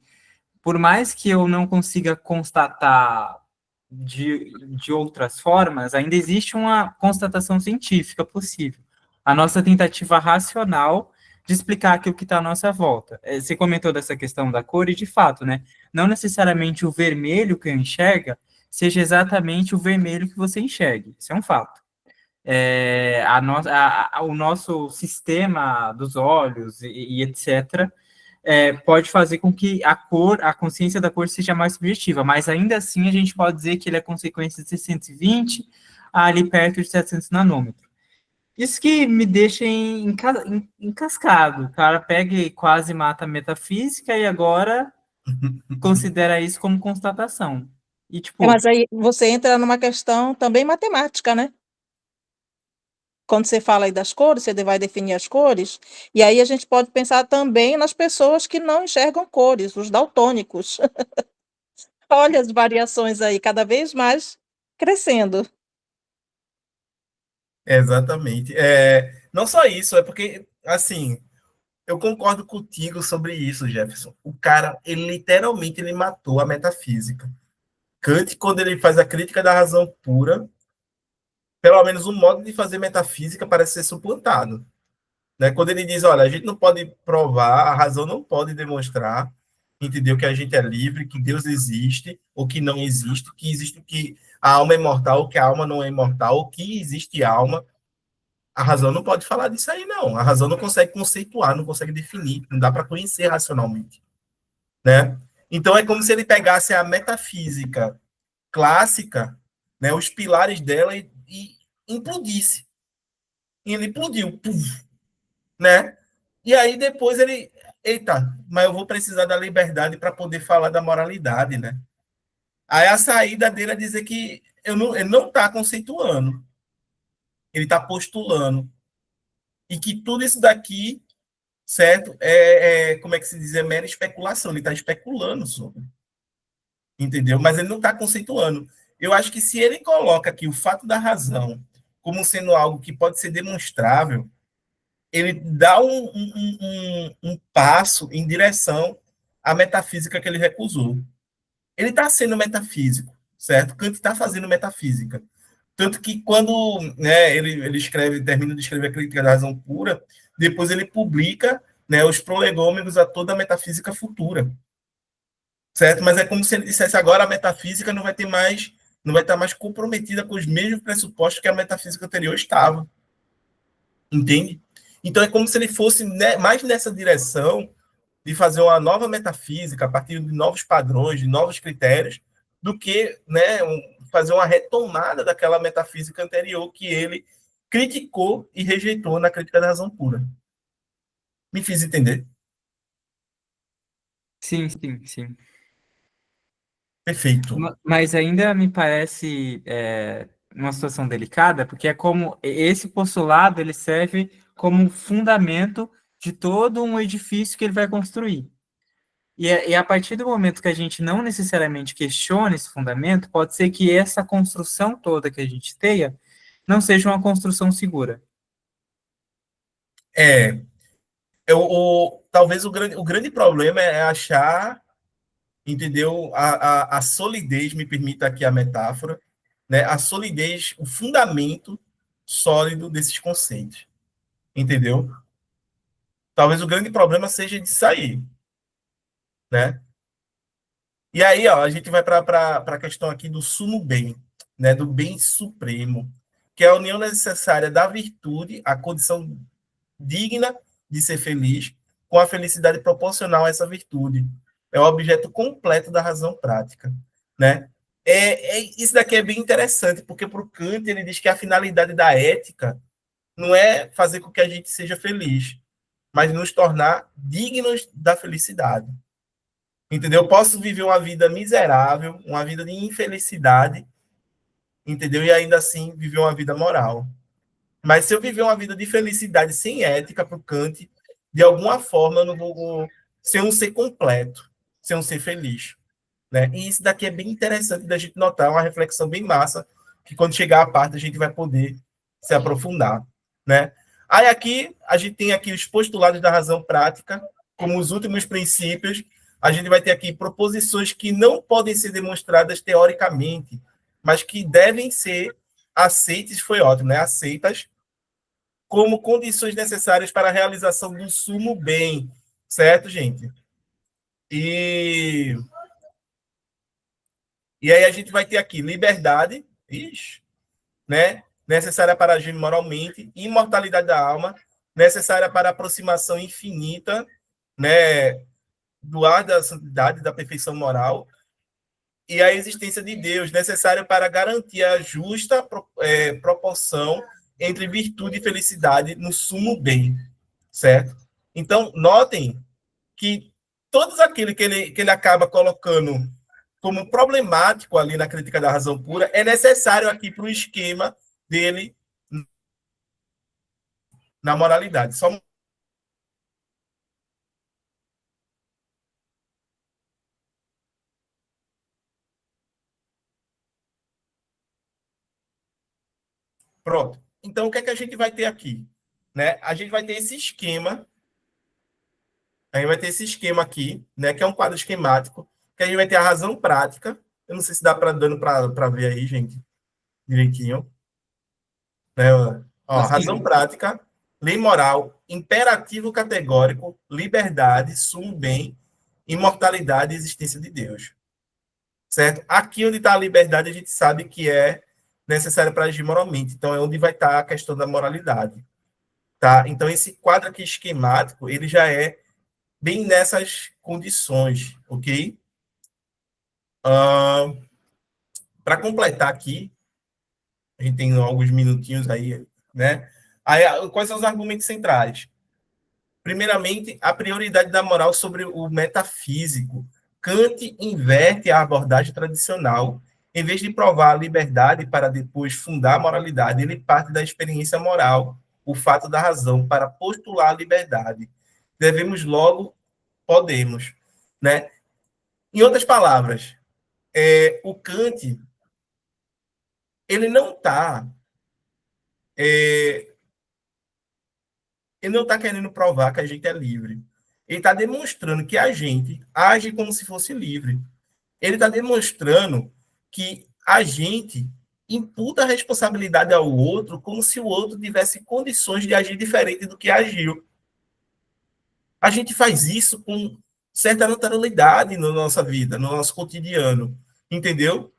por mais que eu não consiga constatar de outras formas, ainda existe uma constatação científica possível. A nossa tentativa racional de explicar aquilo que está à nossa volta. Você comentou dessa questão da cor, e de fato, né? Não necessariamente o vermelho que eu enxerga seja exatamente o vermelho que você enxergue. Isso é um fato. O nosso sistema dos olhos e etc., pode fazer com que a consciência da cor seja mais subjetiva, mas ainda assim a gente pode dizer que ele é consequência de 620 ali perto de 700 nanômetros. Isso que me deixa encascado. O cara pega e quase mata a metafísica e agora considera isso como constatação. E, tipo, Mas aí você entra numa questão também matemática, né? Quando você fala aí das cores, você vai definir as cores, e aí a gente pode pensar também nas pessoas que não enxergam cores, os daltônicos. Olha as variações aí, cada vez mais crescendo. Exatamente. Não só isso, é porque, assim, eu concordo contigo sobre isso, Jefferson. O cara, ele literalmente ele matou a metafísica. Kant, quando ele faz a crítica da razão pura, pelo menos o modo de fazer metafísica parece ser suplantado. Né? Quando ele diz, olha, a gente não pode provar, a razão não pode demonstrar, entendeu? Que a gente é livre, que Deus existe, ou que não existe, que a alma é imortal, ou que a alma não é imortal, ou que existe alma. A razão não pode falar disso aí, não. A razão não consegue conceituar, não consegue definir, não dá para conhecer racionalmente. Né? Então é como se ele pegasse a metafísica clássica, né, os pilares dela e implodisse. E ele implodiu, puf, né? E aí depois ele, eita, mas eu vou precisar da liberdade para poder falar da moralidade, né? Aí a saída dele é dizer que ele não está conceituando, ele está postulando. E que tudo isso daqui, certo? Como é que se diz? É mera especulação, ele está especulando sobre. Entendeu? Mas ele não está conceituando. Eu acho que se ele coloca aqui o fato da razão como sendo algo que pode ser demonstrável, ele dá um passo em direção à metafísica que ele recusou. Ele está sendo metafísico, certo? Kant está fazendo metafísica. Tanto que quando, né, ele termina de escrever a Crítica da Razão Pura, depois ele publica, né, os prolegômenos a toda a metafísica futura. certo? Mas é como se ele dissesse agora a metafísica não vai estar mais comprometida com os mesmos pressupostos que a metafísica anterior estava, entende? Então é como se ele fosse mais nessa direção de fazer uma nova metafísica a partir de novos padrões, de novos critérios, do que, né, fazer uma retomada daquela metafísica anterior que ele criticou e rejeitou na crítica da razão pura. Me fiz entender? Sim, sim, sim. Perfeito. Mas ainda me parece uma situação delicada, porque é como esse postulado ele serve como fundamento de todo um edifício que ele vai construir. E a partir do momento que a gente não necessariamente questiona esse fundamento, pode ser que essa construção toda que a gente tenha não seja uma construção segura. Talvez o grande problema é achar, entendeu? A solidez, me permita aqui a metáfora, né? A solidez, o fundamento sólido desses conceitos, entendeu? Talvez o grande problema seja de sair, né? E aí, ó, a gente vai para a questão aqui do sumo bem, né? Do bem supremo, que é a união necessária da virtude, a condição digna de ser feliz, com a felicidade proporcional a essa virtude. É o objeto completo da razão prática, né? Isso daqui é bem interessante, porque para o Kant ele diz que a finalidade da ética não é fazer com que a gente seja feliz, mas nos tornar dignos da felicidade. Entendeu? Eu posso viver uma vida miserável, uma vida de infelicidade, entendeu? E ainda assim viver uma vida moral. Mas se eu viver uma vida de felicidade sem ética para o Kant, de alguma forma eu não vou ser um ser completo, ser um ser feliz. Né? E isso daqui é bem interessante da gente notar, uma reflexão bem massa, que quando chegar a parte a gente vai poder se aprofundar. Né? Aí aqui, a gente tem aqui os postulados da razão prática, como os últimos princípios. A gente vai ter aqui proposições que não podem ser demonstradas teoricamente, mas que devem ser aceitas, foi ótimo, né? Aceitas como condições necessárias para a realização do sumo bem, certo, gente? E aí a gente vai ter aqui liberdade, né? Necessária para agir moralmente, imortalidade da alma, necessária para a aproximação infinita, né, do ar da santidade, da perfeição moral, e a existência de Deus, necessária para garantir a justa proporção entre virtude e felicidade no sumo bem, certo? Então, notem que todos aquilo que ele acaba colocando como problemático ali na crítica da razão pura é necessário aqui para o esquema dele na moralidade. Só pronto. Então, o que é que a gente vai ter aqui? Né? A gente vai ter esse esquema. A gente vai ter esse esquema aqui, né? Que é um quadro esquemático, que a gente vai ter a razão prática. Eu não sei se dá para ver aí, gente, direitinho. Né? Ó, razão prática, lei moral, imperativo categórico, liberdade, sumo bem, imortalidade e existência de Deus. Certo? Aqui onde está a liberdade, a gente sabe que é necessário para agir moralmente. Então, é onde vai estar a questão da moralidade. Tá? Então, esse quadro aqui esquemático, ele já é bem nessas condições, ok? Para completar aqui, a gente tem alguns minutinhos aí, né? Aí, quais são os argumentos centrais? Primeiramente, a prioridade da moral sobre o metafísico. Kant inverte a abordagem tradicional. Em vez de provar a liberdade para depois fundar a moralidade, ele parte da experiência moral, o fato da razão, para postular a liberdade. Devemos logo, podemos. Né? Em outras palavras, o Kant ele não está querendo provar que a gente é livre. Ele está demonstrando que a gente age como se fosse livre. Ele está demonstrando que a gente imputa a responsabilidade ao outro como se o outro tivesse condições de agir diferente do que agiu. A gente faz isso com certa naturalidade na nossa vida, no nosso cotidiano, entendeu?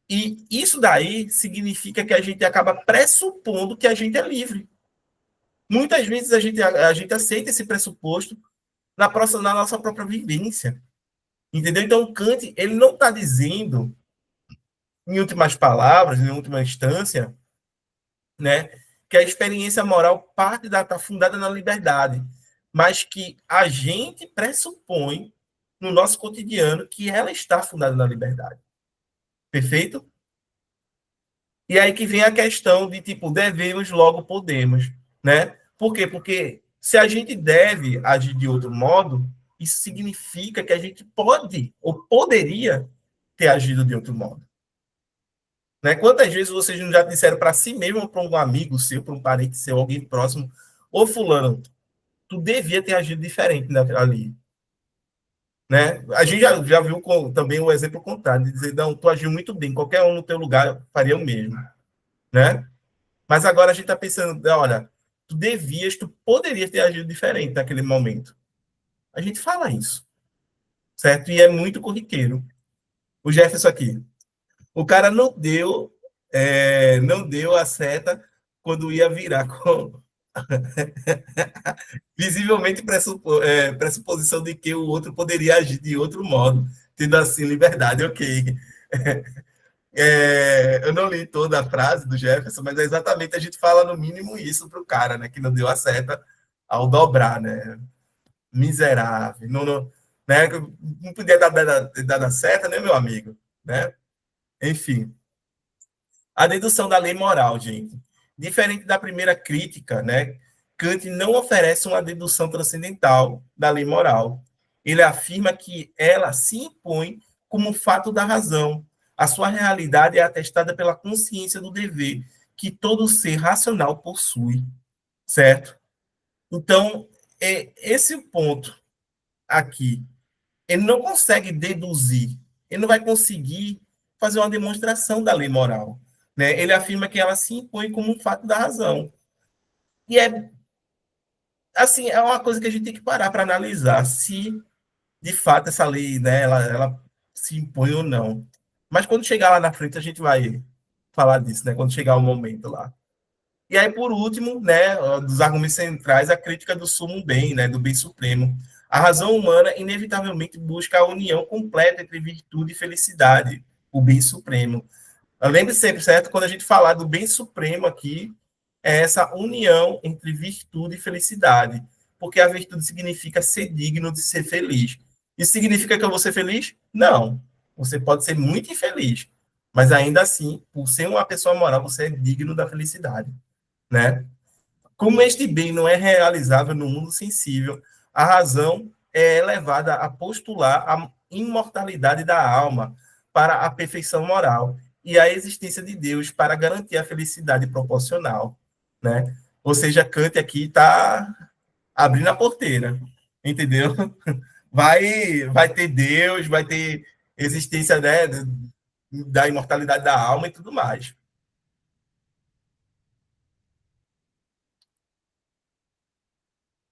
E isso daí significa que a gente acaba pressupondo que a gente é livre. Muitas vezes a gente aceita esse pressuposto na nossa própria vivência, entendeu? Então, Kant, ele não está dizendo, em últimas palavras, em última instância, né, que a experiência moral está fundada na liberdade, mas que a gente pressupõe no nosso cotidiano que ela está fundada na liberdade. Perfeito? E aí que vem a questão de, tipo, devemos, logo podemos, né? Por quê? Porque se a gente deve agir de outro modo, isso significa que a gente pode ou poderia ter agido de outro modo. Né? Quantas vezes vocês já disseram para si mesmo, ou para um amigo seu, para um parente seu, alguém próximo, ô fulano, tu devia ter agido diferente ali. Né? A gente já viu também o exemplo contrário, de dizer, não, tu agiu muito bem, qualquer um no teu lugar faria o mesmo. Né? Mas agora a gente está pensando, olha, tu poderias ter agido diferente naquele momento. A gente fala isso, certo? E é muito corriqueiro. O Jefferson aqui, o cara não deu a seta quando ia virar com visivelmente pressuposição de que o outro poderia agir de outro modo, tendo assim liberdade, ok. Eu não li toda a frase do Jefferson, mas exatamente a gente fala no mínimo isso para o cara, né, que não deu a seta ao dobrar, né? Miserável, né? Não podia dar a seta, né, meu amigo? Né? Enfim. A dedução da lei moral, gente. Diferente da primeira crítica, né? Kant não oferece uma dedução transcendental da lei moral. Ele afirma que ela se impõe como fato da razão. A sua realidade é atestada pela consciência do dever que todo ser racional possui, certo? Então, esse ponto aqui, ele não consegue deduzir, ele não vai conseguir fazer uma demonstração da lei moral. Né? Ele afirma que ela se impõe como um fato da razão. E assim, é uma coisa que a gente tem que parar para analisar se, de fato, essa lei, né, ela se impõe ou não. Mas quando chegar lá na frente, a gente vai falar disso, né? Quando chegar o momento lá. E aí, por último, né, dos argumentos centrais, a crítica do sumo bem, né, do bem supremo. A razão humana, inevitavelmente, busca a união completa entre virtude e felicidade, o bem supremo. Lembre sempre, certo? Quando a gente falar do bem supremo aqui, é essa união entre virtude e felicidade. Porque a virtude significa ser digno de ser feliz. Isso significa que eu vou ser feliz? Não. Você pode ser muito infeliz. Mas ainda assim, por ser uma pessoa moral, você é digno da felicidade. Né? Como este bem não é realizável no mundo sensível, a razão é elevada a postular a imortalidade da alma para a perfeição moral e a existência de Deus para garantir a felicidade proporcional. Né? Ou seja, Kant aqui está abrindo a porteira, entendeu? Vai ter Deus, vai ter existência, né, da imortalidade da alma e tudo mais.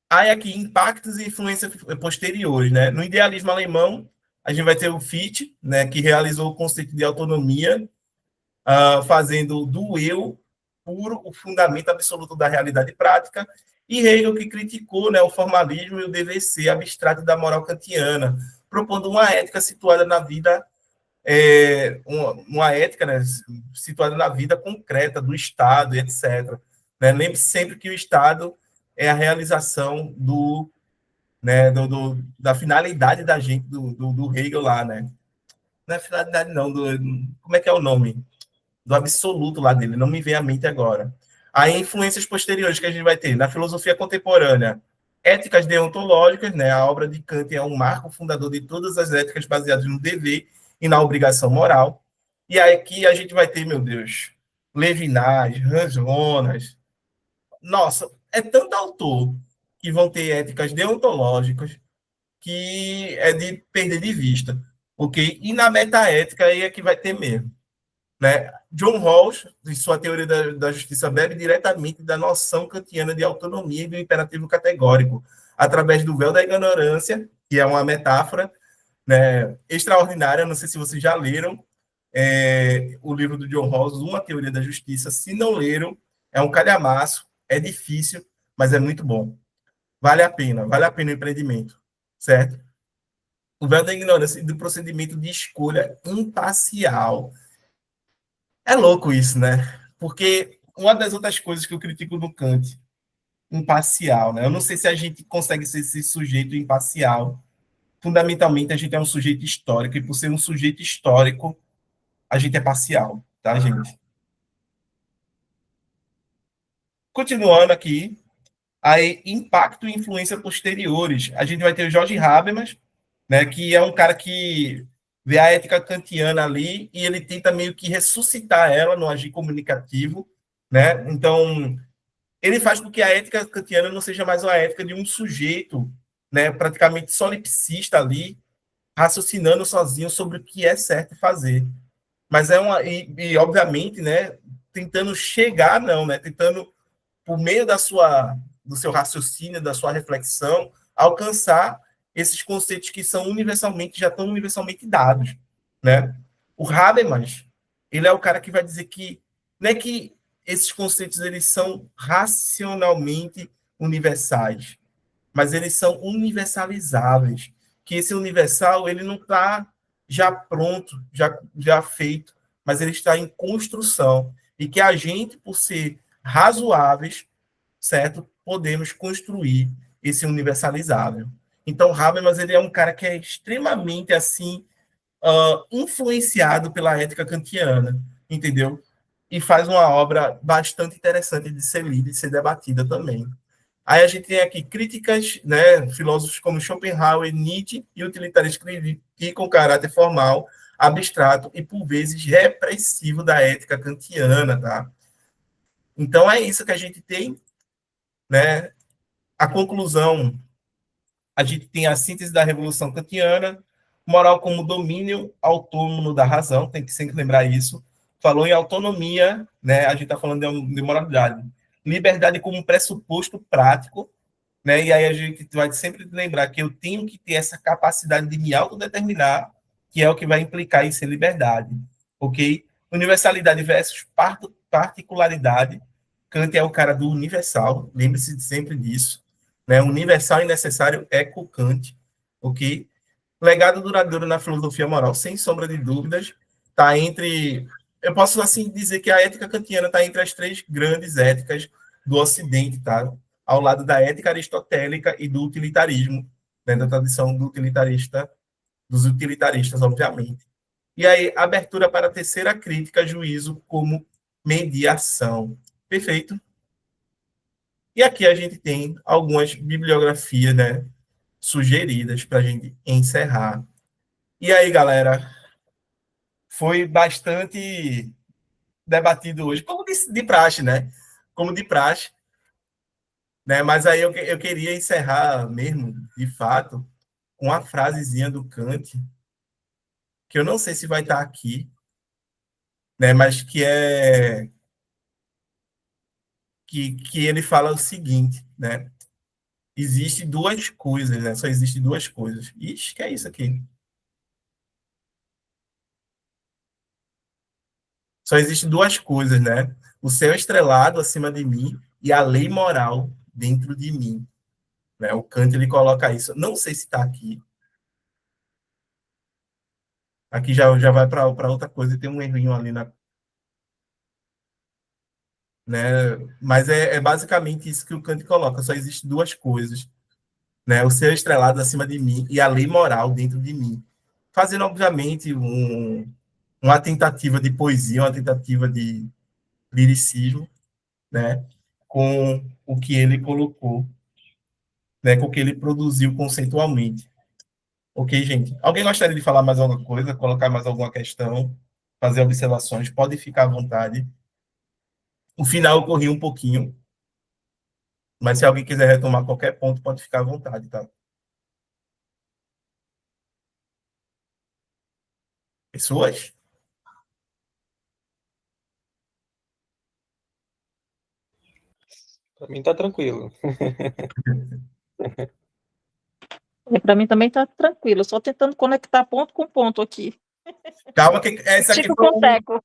Aí aqui, impactos e influências posteriores. Né? No idealismo alemão, a gente vai ter o Fichte, né, que realizou o conceito de autonomia, fazendo do eu puro o fundamento absoluto da realidade prática, e Hegel, que criticou, né, o formalismo e o dever ser abstrato da moral kantiana, propondo uma ética situada na vida, uma ética, né, situada na vida concreta do Estado, etc. Né? Lembre sempre que o Estado é a realização da finalidade da gente, do Hegel lá, né? Não é finalidade, não, como é que é o nome? Do absoluto lá dele, não me vem à mente agora. Aí, influências posteriores que a gente vai ter na filosofia contemporânea, éticas deontológicas, né? A obra de Kant é um marco fundador de todas as éticas baseadas no dever e na obrigação moral. E aí aqui a gente vai ter, meu Deus, Levinas, Hans Jonas. Nossa, é tanto autor que vão ter éticas deontológicas que é de perder de vista, ok? E na metaética aí é que vai ter mesmo. Né? John Rawls, em sua teoria da justiça, bebe diretamente da noção kantiana de autonomia e do imperativo categórico, através do véu da ignorância que é uma metáfora, né, extraordinária. Não sei se vocês já leram o livro do John Rawls, Uma Teoria da Justiça. Se não leram, é um calhamaço, é difícil, mas é muito bom. Vale a pena o empreendimento, certo? O véu da ignorância do procedimento de escolha imparcial. É louco isso, né? Porque uma das outras coisas que eu critico no Kant, imparcial, né? Eu não sei se a gente consegue ser esse sujeito imparcial. Fundamentalmente, a gente é um sujeito histórico, e por ser um sujeito histórico, a gente é parcial, tá, gente? Continuando aqui, aí, impacto e influência posteriores. A gente vai ter o Jorge Habermas, né, que é um cara que vê a ética kantiana ali e ele tenta meio que ressuscitar ela no agir comunicativo, né? Então, ele faz com que a ética kantiana não seja mais uma ética de um sujeito, né, praticamente solipsista ali, raciocinando sozinho sobre o que é certo fazer. Mas é uma obviamente, né, tentando chegar não, né, tentando por meio do seu raciocínio, da sua reflexão, alcançar esses conceitos que são já estão universalmente dados, né? O Habermas, ele é o cara que vai dizer que não é que esses conceitos eles são racionalmente universais, mas eles são universalizáveis. Que esse universal ele não está já pronto, já feito, mas ele está em construção. E que a gente, por ser razoáveis, certo, podemos construir esse universalizável. Então, Habermas ele é um cara que é extremamente assim influenciado pela ética kantiana, entendeu? E faz uma obra bastante interessante de ser lida e ser debatida também. Aí a gente tem aqui críticas, né, filósofos como Schopenhauer, Nietzsche e utilitaristas que criticam o caráter formal, abstrato e, por vezes, repressivo da ética kantiana, tá? Então, é isso que a gente tem, né? A conclusão, a gente tem a síntese da Revolução Kantiana, moral como domínio autônomo da razão, tem que sempre lembrar isso. Falou em autonomia, né? A gente está falando de moralidade. Liberdade como pressuposto prático, né? E aí a gente vai sempre lembrar que eu tenho que ter essa capacidade de me autodeterminar, que é o que vai implicar em ser liberdade, ok? Universalidade versus particularidade. Kant é o cara do universal, lembre-se sempre disso, né? Universal e necessário é com Kant, ok? Legado duradouro na filosofia moral, sem sombra de dúvidas, está entre, eu posso assim dizer que a ética kantiana está entre as três grandes éticas do Ocidente, tá? Ao lado da ética aristotélica e do utilitarismo, né, da tradição do dos utilitaristas, obviamente. E aí, abertura para a terceira crítica, juízo como mediação. Perfeito? E aqui a gente tem algumas bibliografias, né, sugeridas para a gente encerrar. E aí, galera, foi bastante debatido hoje, como de praxe, né? Como de praxe, né? Mas aí eu queria encerrar mesmo, de fato, com uma frasezinha do Kant, que eu não sei se vai estar aqui, né? Mas que ele fala o seguinte, né? Existe duas coisas, né? Só existe duas coisas. Ixi, que é isso aqui? Só existe duas coisas, né? O céu estrelado acima de mim e a lei moral dentro de mim. Né? O Kant ele coloca isso. Não sei se está aqui. Aqui já vai para outra coisa. Tem um errinho ali na, né? Mas é basicamente isso que o Kant coloca. Só existe duas coisas, né? O céu estrelado acima de mim e a lei moral dentro de mim. Fazendo, obviamente, uma tentativa de poesia, uma tentativa de liricismo, né? Com o que ele colocou, né? Com o que ele produziu conceitualmente. Ok, gente? Alguém gostaria de falar mais alguma coisa, colocar mais alguma questão, fazer observações? Pode ficar à vontade. O final eu corri um pouquinho, mas se alguém quiser retomar qualquer ponto, pode ficar à vontade, tá? Pessoas? Para mim tá tranquilo. Para mim também está tranquilo, só tentando conectar ponto com ponto aqui. Calma, que essa aqui Tico com teco.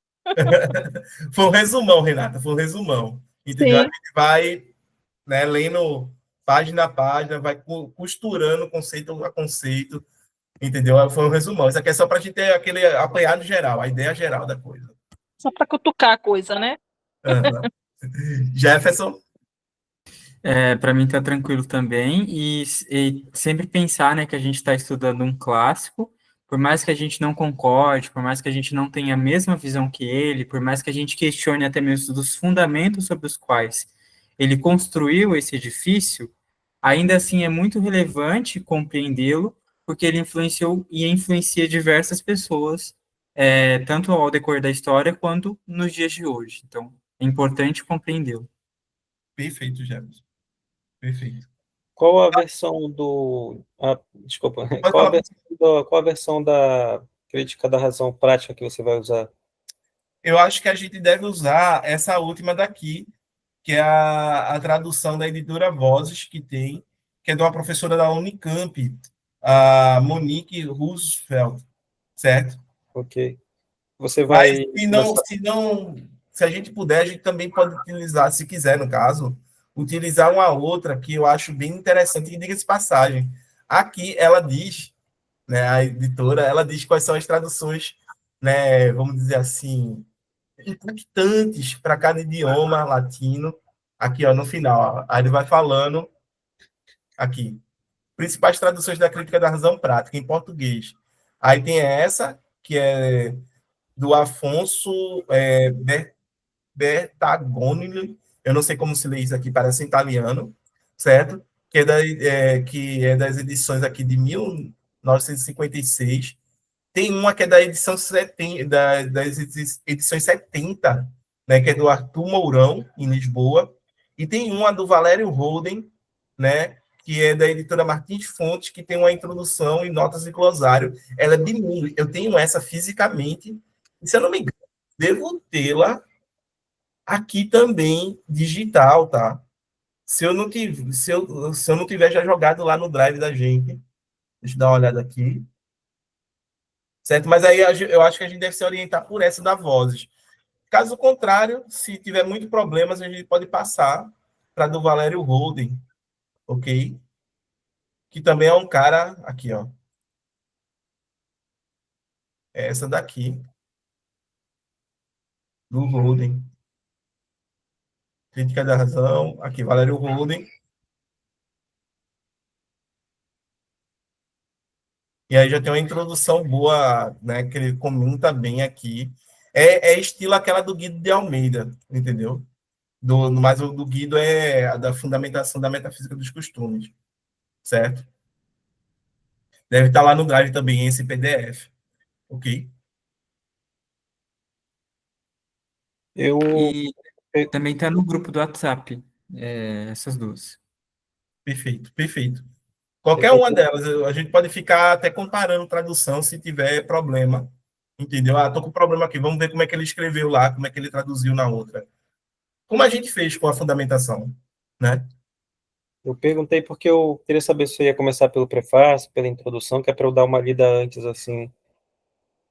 foi um resumão, Renata, foi um resumão. Entendeu? A Sim. gente vai, né, lendo página a página, vai costurando conceito a conceito, entendeu? Foi um resumão. Isso aqui é só para a gente ter aquele apanhado geral, a ideia geral da coisa. Só para cutucar a coisa, né? Uhum. Jefferson? Para mim tá tranquilo também, e sempre pensar, né, que a gente está estudando um clássico, por mais que a gente não concorde, por mais que a gente não tenha a mesma visão que ele, por mais que a gente questione até mesmo dos fundamentos sobre os quais ele construiu esse edifício, ainda assim é muito relevante compreendê-lo, porque ele influenciou e influencia diversas pessoas, tanto ao decorrer da história quanto nos dias de hoje. Então, é importante compreendê-lo. Perfeito, Jefferson. Perfeito. Qual a versão do... desculpa. Pode falar. Qual a versão da crítica da razão prática que você vai usar? Eu acho que a gente deve usar essa última daqui, que é a tradução da editora Vozes, que tem, que é de uma professora da Unicamp, a Monique Roosevelt, certo? Ok. Você Mas vai se a gente puder, a gente também pode utilizar, se quiser, no caso, utilizar uma outra que eu acho bem interessante, e diga-se passagem. Aqui ela diz, né, a editora, ela diz quais são as traduções, né, vamos dizer assim, impactantes para cada idioma latino. Aqui, ó, no final, ó, aí ele vai falando aqui. Principais traduções da crítica da razão prática em português. Aí tem essa, que é do Afonso Bertagnoni, eu não sei como se lê isso aqui, parece em italiano, certo? Que é das edições aqui de 1956. Tem uma que é da edição 70, das edições 70, né, que é do Arthur Mourão, em Lisboa. E tem uma do Valério Holden, né, que é da editora Martins Fontes, que tem uma introdução e notas e glossário. Ela é bilíngue. Eu tenho essa fisicamente, e se eu não me engano, devo tê-la aqui também, digital, tá? Se eu não tiver já jogado lá no Drive da gente, deixa eu dar uma olhada aqui. Certo? Mas aí eu acho que a gente deve se orientar por essa da Vozes. Caso contrário, se tiver muitos problemas, a gente pode passar para do Valério Holden, ok? Que também é um cara, aqui, ó. É essa daqui, do Holden. Crítica da Razão, aqui, Valério Holden. E aí já tem uma introdução boa, né, que ele comenta bem aqui. É estilo aquela do Guido de Almeida, entendeu? Mas o do Guido é a da fundamentação da metafísica dos costumes, certo? Deve estar lá no Drive também esse PDF, ok? E também está no grupo do WhatsApp, essas duas. Perfeito, perfeito. Qualquer uma delas, a gente pode ficar até comparando tradução se tiver problema, entendeu? Ah, tô com problema aqui, vamos ver como é que ele escreveu lá, como é que ele traduziu na outra. Como a gente fez com a fundamentação, né? Eu perguntei porque eu queria saber se você ia começar pelo prefácio, pela introdução, que é para eu dar uma lida antes, assim.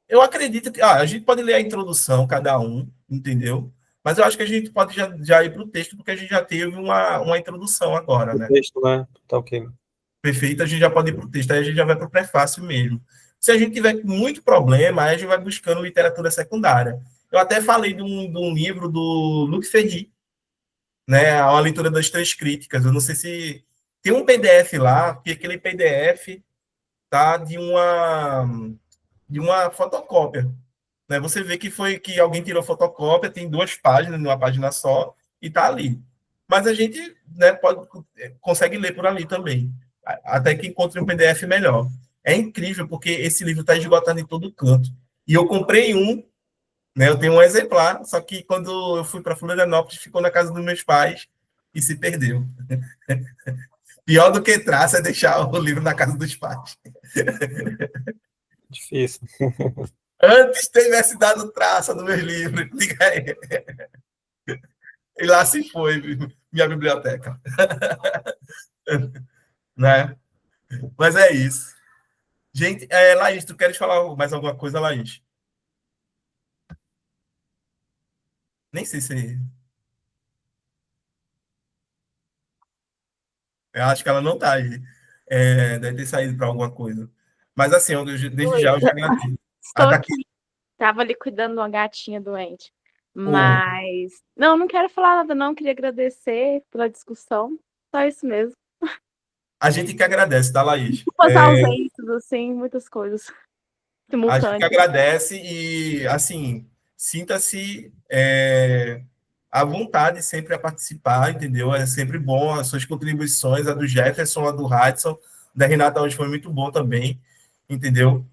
Eu acredito que a gente pode ler a introdução, cada um, entendeu? Mas eu acho que a gente pode já ir para o texto, porque a gente já teve uma introdução agora, O né? texto, né? Tá ok. Perfeito, a gente já pode ir para o texto, aí a gente já vai para o prefácio mesmo. Se a gente tiver muito problema, aí a gente vai buscando literatura secundária. Eu até falei de um livro do Luc Ferry, né? Uma leitura das três críticas. Eu não sei se tem um PDF lá, porque aquele PDF tá de uma fotocópia, né? Você vê que foi que alguém tirou fotocópia, tem 2 páginas, numa página só, e tá ali. Mas a gente, né, consegue ler por ali também, até que encontre um PDF melhor. É incrível, porque esse livro está esgotado em todo canto. E eu comprei um, né? Eu tenho um exemplar, só que quando eu fui para Florianópolis, ficou na casa dos meus pais e se perdeu. Pior do que traça é deixar o livro na casa dos pais. Difícil. Antes tivesse dado traça nos meus livros, diga aí. E lá se foi minha biblioteca. Né? Mas é isso. Gente, Laís, tu queres falar mais alguma coisa, Laís? Nem sei se. Eu acho que ela não tá aí. Deve ter saído para alguma coisa. Mas assim, desde já Oi, eu já agradeço. estou Ah, tá aqui. aqui. Tava ali cuidando de uma gatinha doente. Pô, Mas. Não quero falar nada, não. Queria agradecer pela discussão. Só isso mesmo. a gente que agradece, tá, Laís? As ausências, assim, muitas coisas A gente que simultâneas. agradece e, assim, sinta-se à vontade sempre a participar, entendeu? É sempre bom as suas contribuições, a do Jefferson, a do Hudson, da Renata hoje foi muito bom também, entendeu?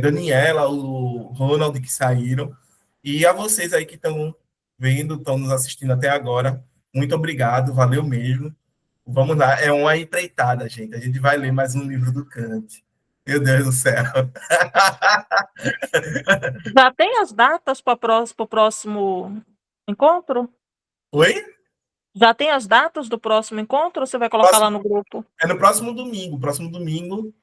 Daniela, o Ronald que saíram, e a vocês aí que estão vendo, estão nos assistindo até agora, muito obrigado, valeu mesmo. Vamos lá, é uma empreitada, gente. A gente vai ler mais um livro do Kant. Meu Deus do céu. Já tem as datas para o próximo encontro? Oi? Já tem as datas do próximo encontro ou você vai colocar lá Próximo, no grupo? é no próximo domingo. Próximo domingo.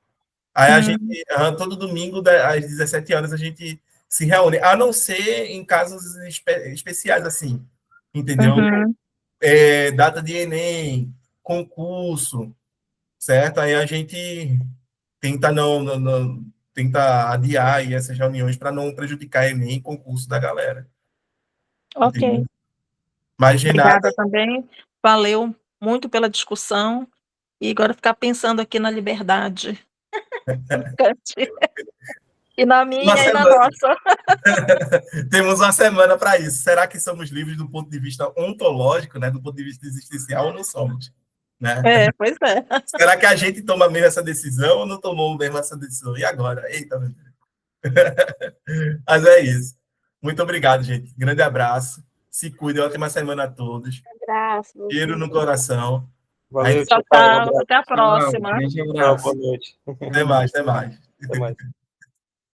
Aí a gente, todo domingo, às 17 horas, a gente se reúne. A não ser em casos especiais, assim. Entendeu? Uhum. Data de Enem, concurso, certo? Aí a gente tenta tenta adiar aí essas reuniões para não prejudicar Enem e concurso da galera. Entendeu? Ok. Mas, Renata, Obrigada também. Valeu muito pela discussão. E agora ficar pensando aqui na liberdade. E na uma minha e na semana, nossa. temos uma semana para isso. Será que somos livres do ponto de vista ontológico, né? Do ponto de vista existencial, ou não somos? Né? Pois é. Será que a gente toma mesmo essa decisão ou não tomou mesmo essa decisão? E agora? Eita, meu Deus. Mas é isso. Muito obrigado, gente. Grande abraço. Se cuidem. Ótima semana a todos. Abraço, Cheiro você. no coração. Valeu, Tchau, tchau, um tchau. abraço. Até a Tchau, próxima. grande Tchau, abraço. boa noite. Até mais, até mais. Até mais.